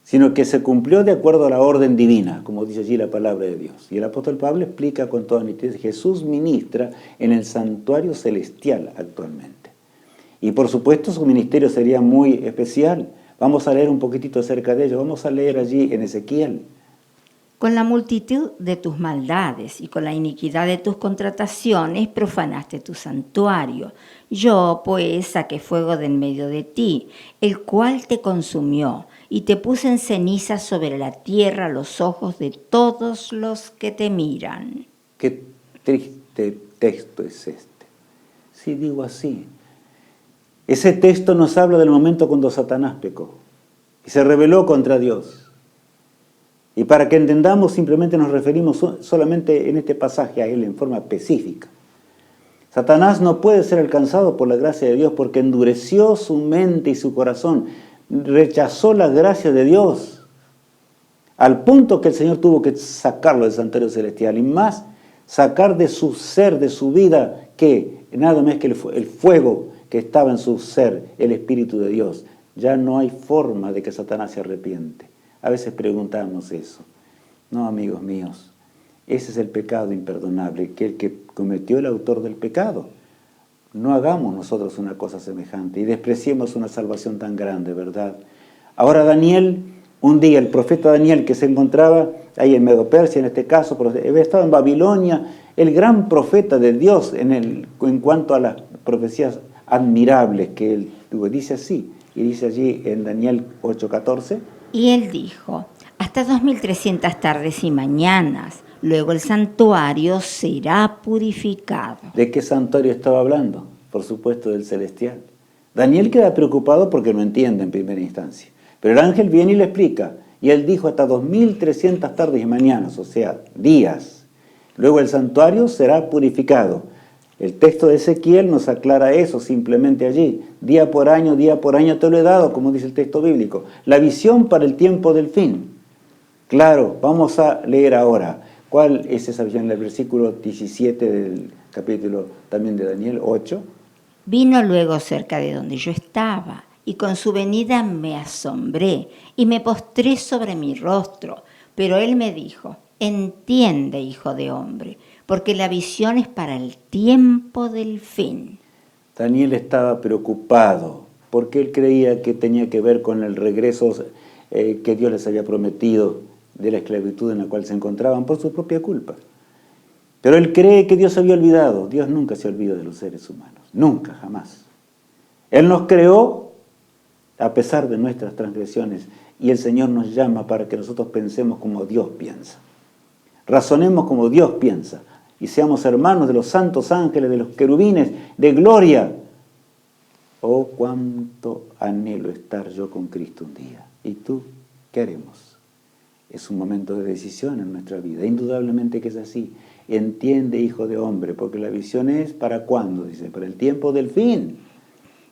sino que se cumplió de acuerdo a la orden divina, como dice allí la palabra de Dios. Y el apóstol Pablo explica con toda nitidez: Jesús ministra en el santuario celestial actualmente. Y por supuesto su ministerio sería muy especial. Vamos a leer un poquitito acerca de ello. Vamos a leer allí en Ezequiel. Con la multitud de tus maldades y con la iniquidad de tus contrataciones profanaste tu santuario. Yo, pues, saqué fuego de en medio de ti, el cual te consumió, y te puse en ceniza sobre la tierra a los ojos de todos los que te miran. Qué triste texto es este. Sí, digo así. Ese texto nos habla del momento cuando Satanás pecó y se rebeló contra Dios. Y para que entendamos, simplemente nos referimos solamente en este pasaje a él en forma específica. Satanás no puede ser alcanzado por la gracia de Dios porque endureció su mente y su corazón, rechazó la gracia de Dios, al punto que el Señor tuvo que sacarlo del santuario celestial, y más, sacar de su ser, de su vida, que nada más que el fuego que estaba en su ser, el Espíritu de Dios. Ya no hay forma de que Satanás se arrepiente. A veces preguntamos eso. No, amigos míos, ese es el pecado imperdonable, que el que cometió el autor del pecado. No hagamos nosotros una cosa semejante y despreciemos una salvación tan grande, ¿verdad? Ahora Daniel, un día el profeta Daniel, que se encontraba ahí en Medo-Persia, en este caso, había estado en Babilonia, el gran profeta de Dios en cuanto a las profecías admirables que él tuvo. Dice así, y dice allí en Daniel 8:14. Y él dijo: hasta 2300 tardes y mañanas, luego el santuario será purificado. ¿De qué santuario estaba hablando? Por supuesto, del celestial. Daniel queda preocupado porque no entiende en primera instancia. Pero el ángel viene y le explica. Y él dijo: hasta 2300 tardes y mañanas, o sea, días. Luego el santuario será purificado. El texto de Ezequiel nos aclara eso simplemente allí. Día por año te lo he dado, como dice el texto bíblico. La visión para el tiempo del fin. Claro, vamos a leer ahora. ¿Cuál es esa visión? El versículo 17 del capítulo también de Daniel 8. Vino luego cerca de donde yo estaba, y con su venida me asombré, y me postré sobre mi rostro. Pero él me dijo: entiende, hijo de hombre, porque la visión es para el tiempo del fin. Daniel estaba preocupado porque él creía que tenía que ver con el regreso que Dios les había prometido de la esclavitud en la cual se encontraban por su propia culpa. Pero él cree que Dios se había olvidado. Dios nunca se olvida de los seres humanos, nunca, jamás. Él nos creó a pesar de nuestras transgresiones y el Señor nos llama para que nosotros pensemos como Dios piensa. Razonemos como Dios piensa y seamos hermanos de los santos ángeles, de los querubines, de gloria. Oh, cuánto anhelo estar yo con Cristo un día. ¿Y tú qué haremos? Es un momento de decisión en nuestra vida. Indudablemente que es así. Entiende, hijo de hombre, porque la visión es ¿para cuándo? Dice, para el tiempo del fin.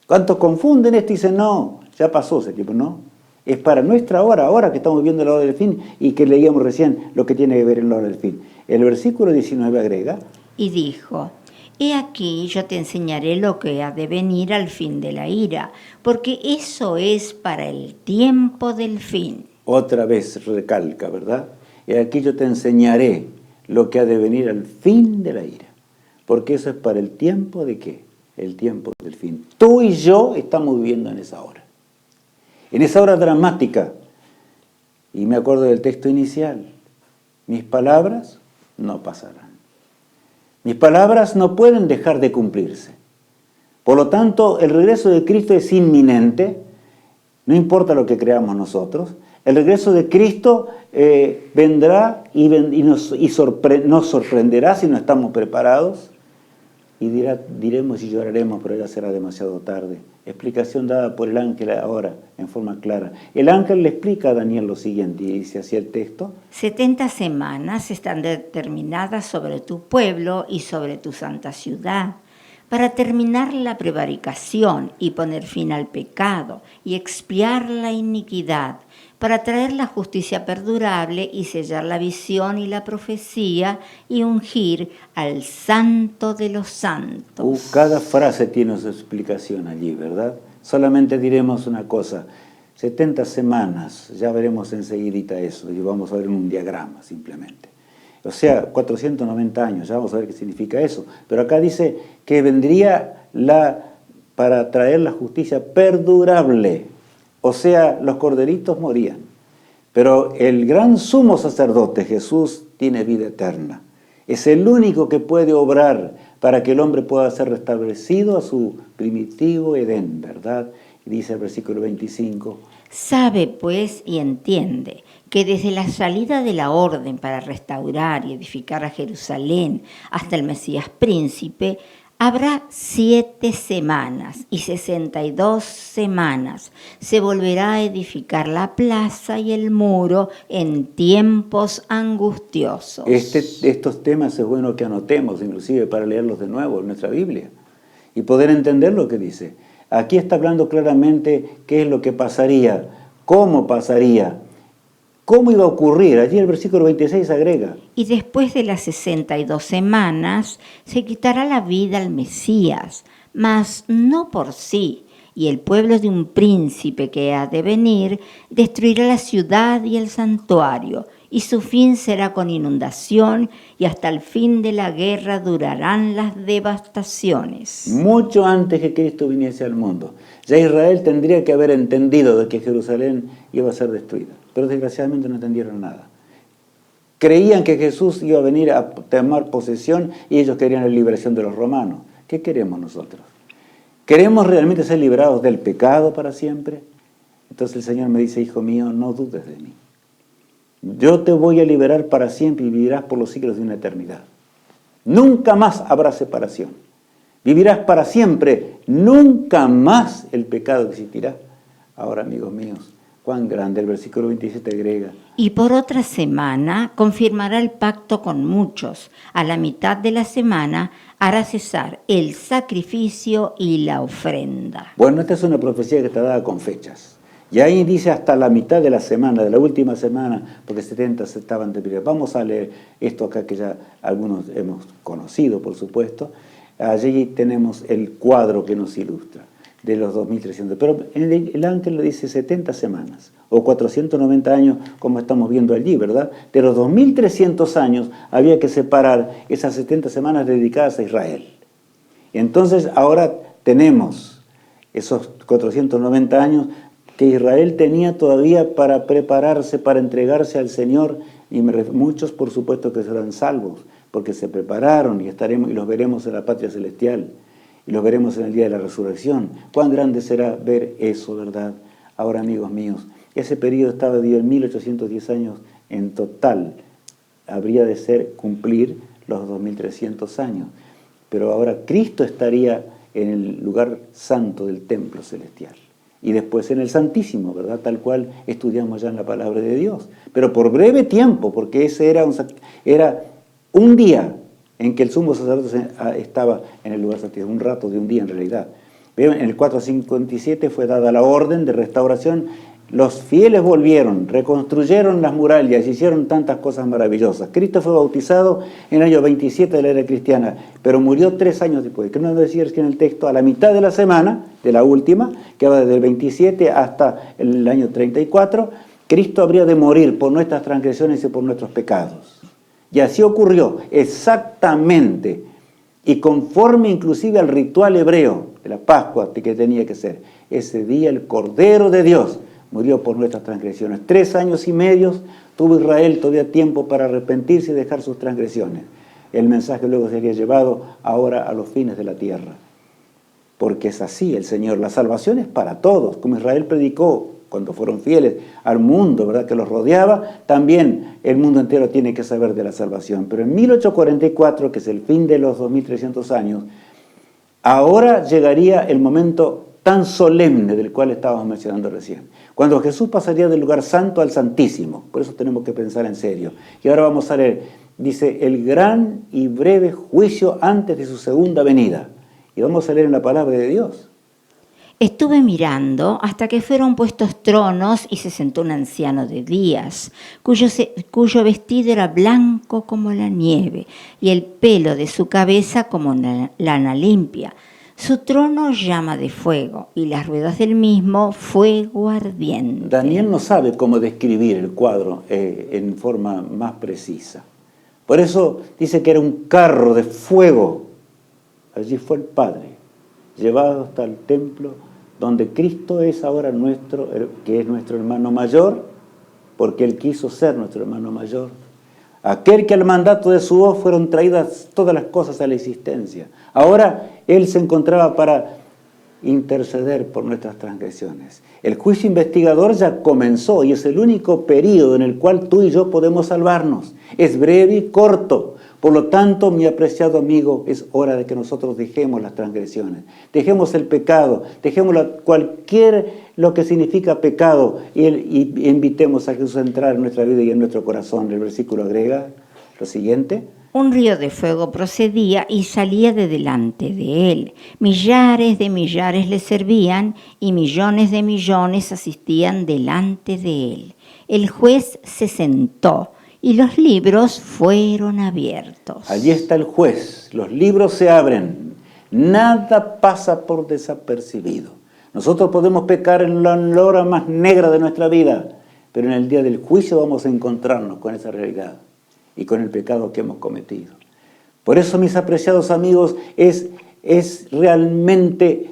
¿Cuántos confunden esto y dicen, no, ya pasó ese tiempo? No. Es para nuestra hora, ahora que estamos viviendo la hora del fin y que leíamos recién lo que tiene que ver en la hora del fin. El versículo 19 agrega: Y dijo: he aquí yo te enseñaré lo que ha de venir al fin de la ira, porque eso es para el tiempo del fin. Otra vez recalca, ¿verdad? Y aquí yo te enseñaré lo que ha de venir al fin de la ira, porque eso es para el tiempo de ¿qué? El tiempo del fin. Tú y yo estamos viviendo en esa hora. En esa hora dramática. Y me acuerdo del texto inicial. Mis palabras no pasarán. Mis palabras no pueden dejar de cumplirse. Por lo tanto, el regreso de Cristo es inminente. No importa lo que creamos nosotros. El regreso de Cristo vendrá y nos sorprenderá si no estamos preparados. Y diremos y lloraremos, pero ya será demasiado tarde. Explicación dada por el ángel ahora, en forma clara. El ángel le explica a Daniel lo siguiente, y dice así el texto: 70 semanas están determinadas sobre tu pueblo y sobre tu santa ciudad, para terminar la prevaricación y poner fin al pecado y expiar la iniquidad, para traer la justicia perdurable y sellar la visión y la profecía y ungir al Santo de los Santos. Cada frase tiene su explicación allí, ¿verdad? solamente diremos una cosa, 70 semanas, ya veremos enseguidita eso, y vamos a ver un diagrama simplemente. O sea, 490 años, ya vamos a ver qué significa eso. Pero acá dice que vendría para traer la justicia perdurable. O sea, los corderitos morían. Pero el gran sumo sacerdote, Jesús, tiene vida eterna. Es el único que puede obrar para que el hombre pueda ser restablecido a su primitivo Edén, ¿verdad? Y dice el versículo 25. Sabe, pues, y entiende que desde la salida de la orden para restaurar y edificar a Jerusalén hasta el Mesías príncipe, habrá 7 semanas y 62 semanas. Se volverá a edificar la plaza y el muro en tiempos angustiosos. Estos temas es bueno que anotemos, inclusive para leerlos de nuevo en nuestra Biblia y poder entender lo que dice. Aquí está hablando claramente qué es lo que pasaría, cómo iba a ocurrir. Allí el versículo 26 agrega. Y después de las 62 semanas se quitará la vida al Mesías, mas no por sí. Y el pueblo de un príncipe que ha de venir destruirá la ciudad y el santuario, y su fin será con inundación, y hasta el fin de la guerra durarán las devastaciones. Mucho antes que Cristo viniese al mundo, ya Israel tendría que haber entendido de que Jerusalén iba a ser destruida, pero desgraciadamente no entendieron nada. Creían que Jesús iba a venir a tomar posesión y ellos querían la liberación de los romanos. ¿Qué queremos nosotros? ¿Queremos realmente ser liberados del pecado para siempre? Entonces el Señor me dice, hijo mío, no dudes de mí. Yo te voy a liberar para siempre y vivirás por los siglos de una eternidad. Nunca más habrá separación. Vivirás para siempre. Nunca más el pecado existirá. Ahora, amigos míos, cuán grande el versículo 27 agrega. Y por otra semana confirmará el pacto con muchos. A la mitad de la semana hará cesar el sacrificio y la ofrenda. Bueno, esta es una profecía que está dada con fechas. Y ahí dice hasta la mitad de la semana, de la última semana, porque 70 se estaban de pie. Vamos a leer esto acá que ya algunos hemos conocido, por supuesto. Allí tenemos el cuadro que nos ilustra de los 2300. Pero el ángel le dice 70 semanas, o 490 años, como estamos viendo allí, ¿verdad? De los 2300 años había que separar esas 70 semanas dedicadas a Israel. Y entonces ahora tenemos esos 490 años que Israel tenía todavía para prepararse, para entregarse al Señor, y muchos por supuesto que serán salvos, porque se prepararon y los veremos en la patria celestial, y los veremos en el día de la resurrección. Cuán grande será ver eso, ¿verdad? Ahora, amigos míos, ese periodo estaba dividido en 1810 años en total. Habría de ser cumplir los 2300 años. Pero ahora Cristo estaría en el lugar santo del templo celestial. Y después en el Santísimo, ¿verdad? Tal cual estudiamos ya en la palabra de Dios. Pero por breve tiempo, porque ese era un día en que el sumo sacerdote estaba en el lugar santísimo, un rato de un día en realidad. En el 457 fue dada la orden de restauración. Los fieles volvieron, reconstruyeron las murallas, hicieron tantas cosas maravillosas. Cristo fue bautizado en el año 27 de la era cristiana, pero murió 3 años después. ¿Qué nos decir que en el texto, a la mitad de la semana, de la última, que va desde el 27 hasta el año 34, Cristo habría de morir por nuestras transgresiones y por nuestros pecados? Y así ocurrió, exactamente, y conforme inclusive al ritual hebreo de la Pascua que tenía que ser. Ese día el Cordero de Dios murió por nuestras transgresiones. 3 años y medio tuvo Israel todavía tiempo para arrepentirse y dejar sus transgresiones. El mensaje luego sería llevado ahora a los fines de la tierra. Porque es así el Señor. La salvación es para todos. Como Israel predicó cuando fueron fieles al mundo, ¿verdad?, que los rodeaba, también el mundo entero tiene que saber de la salvación. Pero en 1844, que es el fin de los 2300 años, ahora llegaría el momento tan solemne del cual estábamos mencionando recién, cuando Jesús pasaría del lugar santo al santísimo. Por eso tenemos que pensar en serio. Y ahora vamos a leer, dice, el gran y breve juicio antes de su segunda venida. Y vamos a leer en la palabra de Dios. Estuve mirando hasta que fueron puestos tronos y se sentó un anciano de días, cuyo vestido era blanco como la nieve y el pelo de su cabeza como lana limpia. Su trono llama de fuego y las ruedas del mismo fuego ardiente. Daniel no sabe cómo describir el cuadro en forma más precisa. Por eso dice que era un carro de fuego. Allí fue el Padre, llevado hasta el templo, donde Cristo es ahora que es nuestro hermano mayor, porque Él quiso ser nuestro hermano mayor. Aquel que al mandato de su voz fueron traídas todas las cosas a la existencia. Ahora Él se encontraba para interceder por nuestras transgresiones. El juicio investigador ya comenzó y es el único periodo en el cual tú y yo podemos salvarnos. Es breve y corto. Por lo tanto, mi apreciado amigo, es hora de que nosotros dejemos las transgresiones, dejemos el pecado, dejemos lo que significa pecado y invitemos a Jesús a entrar en nuestra vida y en nuestro corazón. El versículo agrega lo siguiente. Un río de fuego procedía y salía de delante de él. Millares de millares le servían y millones de millones asistían delante de él. El juez se sentó y los libros fueron abiertos. Allí está el juez, los libros se abren, nada pasa por desapercibido. Nosotros podemos pecar en la hora más negra de nuestra vida, pero en el día del juicio vamos a encontrarnos con esa realidad y con el pecado que hemos cometido. Por eso, mis apreciados amigos, es realmente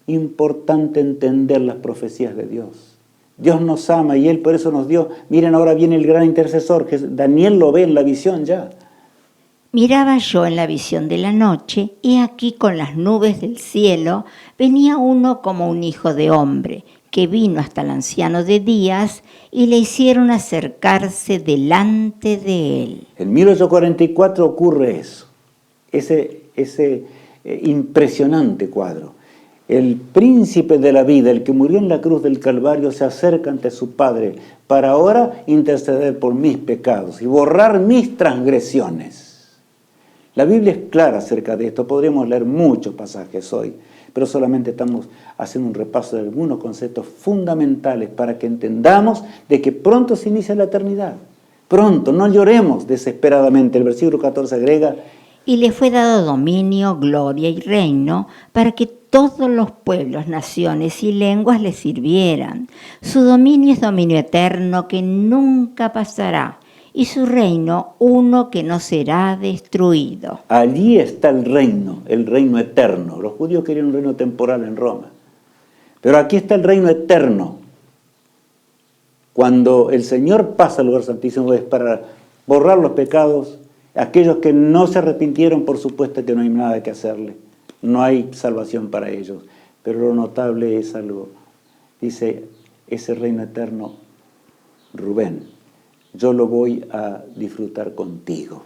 importante entender las profecías de Dios. Dios nos ama y Él por eso nos dio. Miren, ahora viene el gran intercesor, que Daniel lo ve en la visión ya. Miraba yo en la visión de la noche, y aquí con las nubes del cielo venía uno como un hijo de hombre, que vino hasta el anciano de días y le hicieron acercarse delante de él. En 1844 ocurre eso, ese impresionante cuadro. El príncipe de la vida, el que murió en la cruz del Calvario, se acerca ante su Padre para ahora interceder por mis pecados y borrar mis transgresiones. La Biblia es clara acerca de esto. Podríamos leer muchos pasajes hoy, pero solamente estamos haciendo un repaso de algunos conceptos fundamentales para que entendamos de que pronto se inicia la eternidad. Pronto, no lloremos desesperadamente. El versículo 14 agrega: y le fue dado dominio, gloria y reino, para que todos los pueblos, naciones y lenguas le sirvieran. Su dominio es dominio eterno que nunca pasará, y su reino uno que no será destruido. Allí está el reino eterno. Los judíos querían un reino temporal en Roma, pero aquí está el reino eterno. Cuando el Señor pasa al lugar santísimo es para borrar los pecados. Aquellos que no se arrepintieron, por supuesto que no hay nada que hacerle. No hay salvación para ellos. Pero lo notable es algo. Dice, ese reino eterno, Rubén, yo lo voy a disfrutar contigo.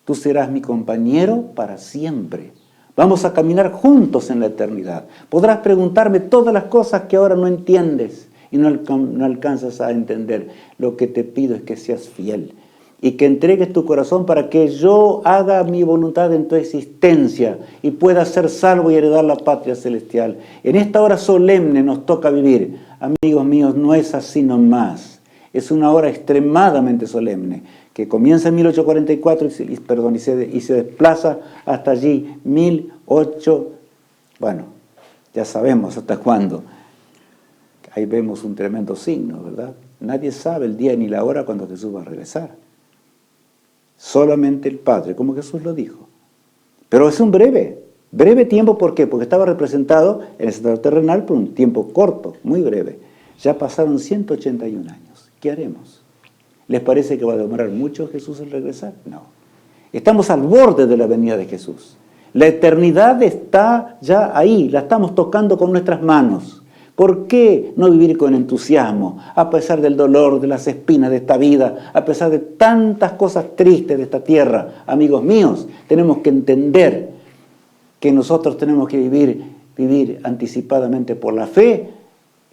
Tú serás mi compañero para siempre. Vamos a caminar juntos en la eternidad. Podrás preguntarme todas las cosas que ahora no entiendes y no alcanzas a entender. Lo que te pido es que seas fiel y que entregues tu corazón para que yo haga mi voluntad en tu existencia y pueda ser salvo y heredar la patria celestial. En esta hora solemne nos toca vivir. Amigos míos, no es así nomás. Es una hora extremadamente solemne, que comienza en 1844 y se desplaza hasta allí, 1800, bueno, ya sabemos hasta cuándo. Ahí vemos un tremendo signo, ¿verdad? Nadie sabe el día ni la hora cuando Jesús va a regresar. Solamente el Padre, como Jesús lo dijo. Pero es un breve tiempo, ¿por qué? Porque estaba representado en el sector terrenal por un tiempo corto, muy breve. Ya pasaron 181 años. ¿Qué haremos? ¿Les parece que va a demorar mucho Jesús en regresar? No. Estamos al borde de la venida de Jesús. La eternidad está ya ahí, la estamos tocando con nuestras manos. ¿Por qué no vivir con entusiasmo, a pesar del dolor, de las espinas de esta vida, a pesar de tantas cosas tristes de esta tierra? Amigos míos, tenemos que entender que nosotros tenemos que vivir anticipadamente por la fe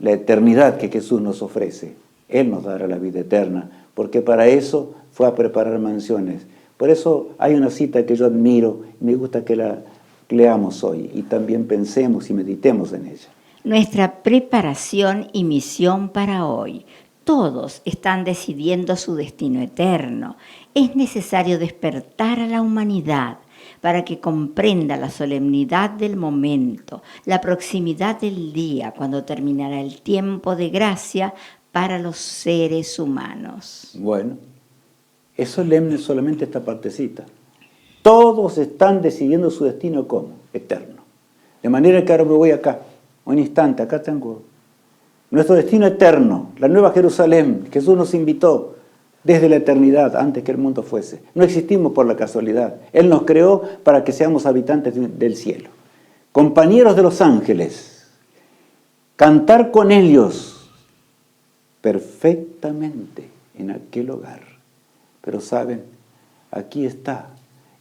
la eternidad que Jesús nos ofrece. Él nos dará la vida eterna, porque para eso fue a preparar mansiones. Por eso hay una cita que yo admiro y me gusta que la leamos hoy y también pensemos y meditemos en ella. Nuestra preparación y misión para hoy. Todos están decidiendo su destino eterno. Es necesario despertar a la humanidad para que comprenda la solemnidad del momento, la proximidad del día cuando terminará el tiempo de gracia para los seres humanos. Bueno, es solemne solamente esta partecita. Todos están decidiendo su destino como eterno. De manera que ahora me voy acá, un instante, acá tengo nuestro destino eterno, la nueva Jerusalén. Jesús nos invitó desde la eternidad, antes que el mundo fuese. No existimos por la casualidad. Él nos creó para que seamos habitantes del cielo. Compañeros de los ángeles, cantar con ellos perfectamente en aquel hogar. Pero saben, aquí está.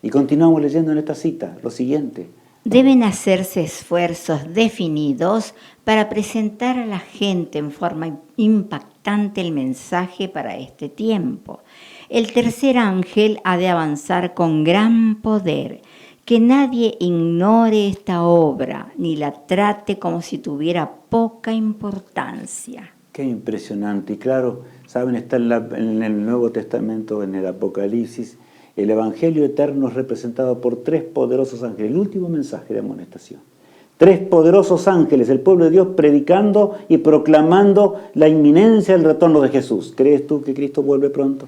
Y continuamos leyendo en esta cita lo siguiente. Deben hacerse esfuerzos definidos para presentar a la gente en forma impactante el mensaje para este tiempo. El tercer ángel ha de avanzar con gran poder. Que nadie ignore esta obra ni la trate como si tuviera poca importancia. Qué impresionante. Y claro, saben, está en el Nuevo Testamento, en el Apocalipsis, el Evangelio eterno es representado por 3 poderosos ángeles, el último mensaje de amonestación. 3 poderosos ángeles, el pueblo de Dios predicando y proclamando la inminencia del retorno de Jesús. ¿Crees tú que Cristo vuelve pronto?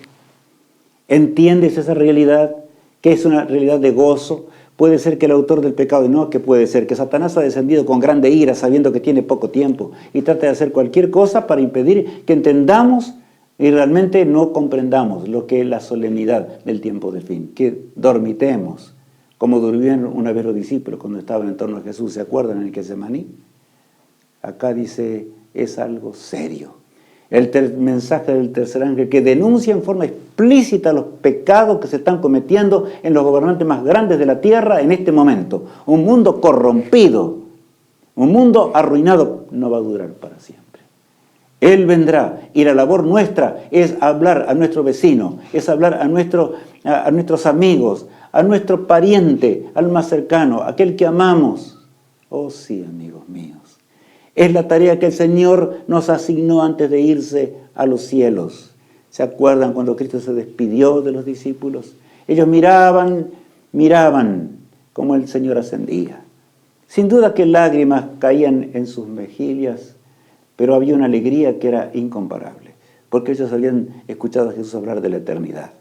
¿Entiendes esa realidad? Que es una realidad de gozo. Puede ser que el autor del pecado, no, que puede ser que Satanás ha descendido con grande ira sabiendo que tiene poco tiempo y trata de hacer cualquier cosa para impedir que entendamos y realmente no comprendamos lo que es la solemnidad del tiempo del fin, que dormitemos, como durmieron una vez los discípulos cuando estaban en torno a Jesús, ¿se acuerdan en el Getsemaní? Acá dice, es algo serio. El mensaje del tercer ángel que denuncia en forma explícita los pecados que se están cometiendo en los gobernantes más grandes de la tierra en este momento. Un mundo corrompido, un mundo arruinado, no va a durar para siempre. Él vendrá y la labor nuestra es hablar a nuestro vecino, es hablar a nuestros amigos, a nuestro pariente, al más cercano, aquel que amamos. Oh sí, amigos míos. Es la tarea que el Señor nos asignó antes de irse a los cielos. ¿Se acuerdan cuando Cristo se despidió de los discípulos? Ellos miraban cómo el Señor ascendía. Sin duda que lágrimas caían en sus mejillas, pero había una alegría que era incomparable, porque ellos habían escuchado a Jesús hablar de la eternidad.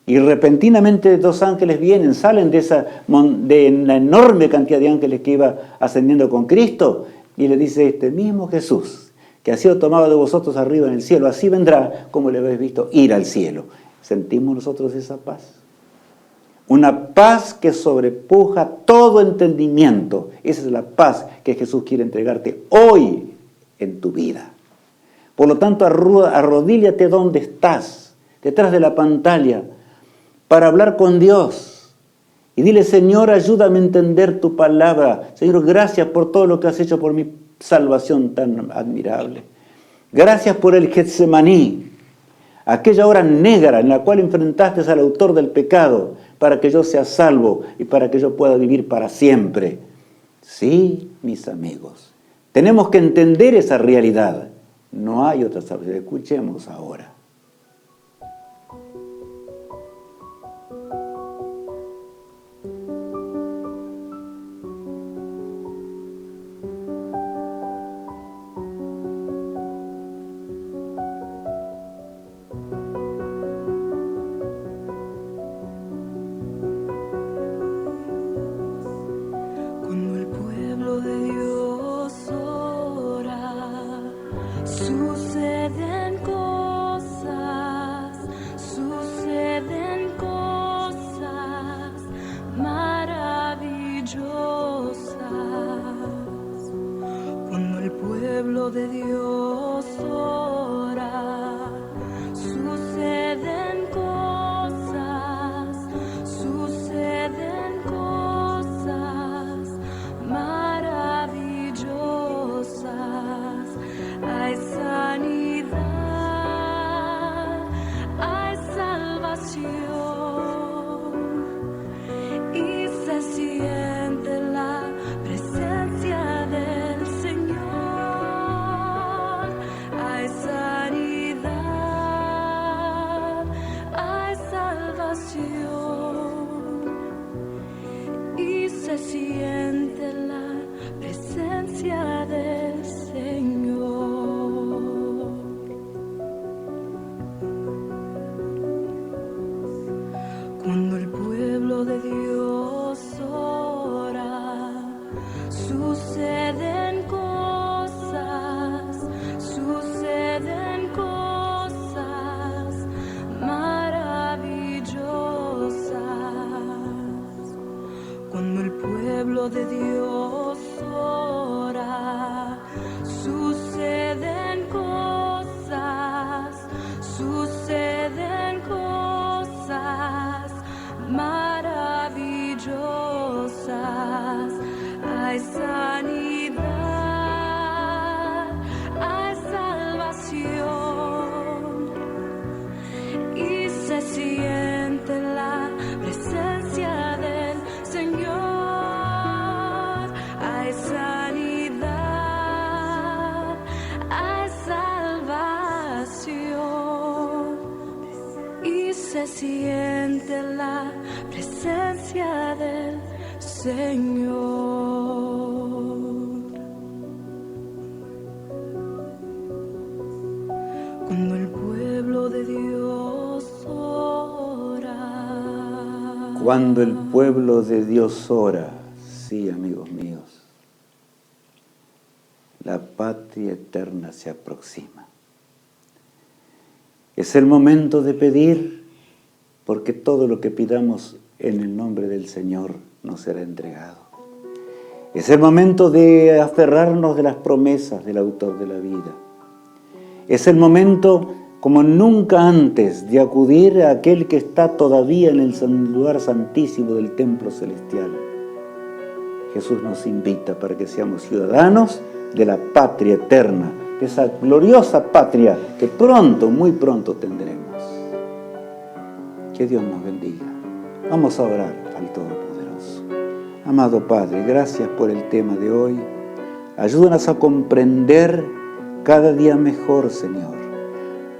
Y repentinamente 2 ángeles vienen, salen de la enorme cantidad de ángeles que iba ascendiendo con Cristo, y le dice, este mismo Jesús, que ha sido tomado de vosotros arriba en el cielo, así vendrá como le habéis visto ir al cielo. ¿Sentimos nosotros esa paz? Una paz que sobrepuja todo entendimiento. Esa es la paz que Jesús quiere entregarte hoy en tu vida. Por lo tanto, arrodíllate donde estás, detrás de la pantalla, para hablar con Dios. Y dile, Señor, ayúdame a entender tu palabra. Señor, gracias por todo lo que has hecho por mi salvación tan admirable. Gracias por el Getsemaní, aquella hora negra en la cual enfrentaste al autor del pecado para que yo sea salvo y para que yo pueda vivir para siempre. Sí, mis amigos, tenemos que entender esa realidad. No hay otra salvación. Escuchemos ahora. Sanidad. siente la presencia del Señor. Cuando el pueblo de Dios ora. Cuando el pueblo de Dios ora, sí, amigos míos, la patria eterna se aproxima. Es el momento de pedir, porque todo lo que pidamos en el nombre del Señor nos será entregado. Es el momento de aferrarnos de las promesas del autor de la vida. Es el momento, como nunca antes, de acudir a aquel que está todavía en el lugar santísimo del templo celestial. Jesús nos invita para que seamos ciudadanos de la patria eterna, de esa gloriosa patria que pronto, muy pronto tendremos. Que Dios nos bendiga. Vamos a orar al Todopoderoso. Amado Padre, gracias por el tema de hoy. Ayúdanos a comprender cada día mejor, Señor,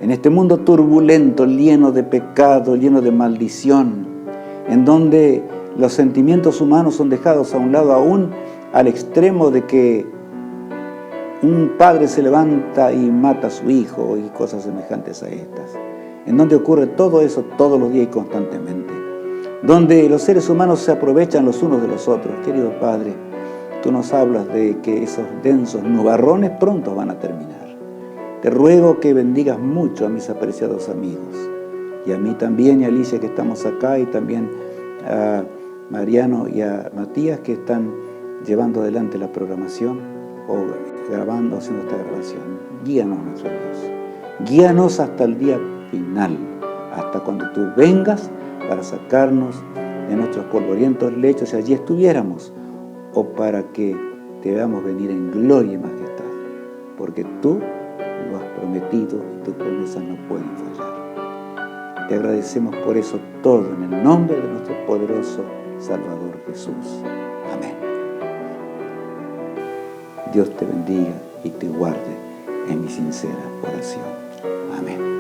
en este mundo turbulento, lleno de pecado, lleno de maldición, en donde los sentimientos humanos son dejados a un lado, aún al extremo de que un padre se levanta y mata a su hijo y cosas semejantes a estas, en donde ocurre todo eso todos los días y constantemente, donde los seres humanos se aprovechan los unos de los otros. Querido Padre, tú nos hablas de que esos densos nubarrones pronto van a terminar. Te ruego que bendigas mucho a mis apreciados amigos, y a mí también, y a Alicia que estamos acá, y también a Mariano y a Matías que están llevando adelante la programación o grabando, haciendo esta grabación. Guíanos, nuestro Dios. Guíanos hasta el día final, hasta cuando tú vengas para sacarnos de nuestros polvorientos lechos y allí estuviéramos, o para que te veamos venir en gloria y majestad, porque tú lo has prometido y tus promesas no pueden fallar. Te agradecemos por eso todo en el nombre de nuestro poderoso Salvador Jesús. Amén. Dios te bendiga y te guarde en mi sincera oración. Amén.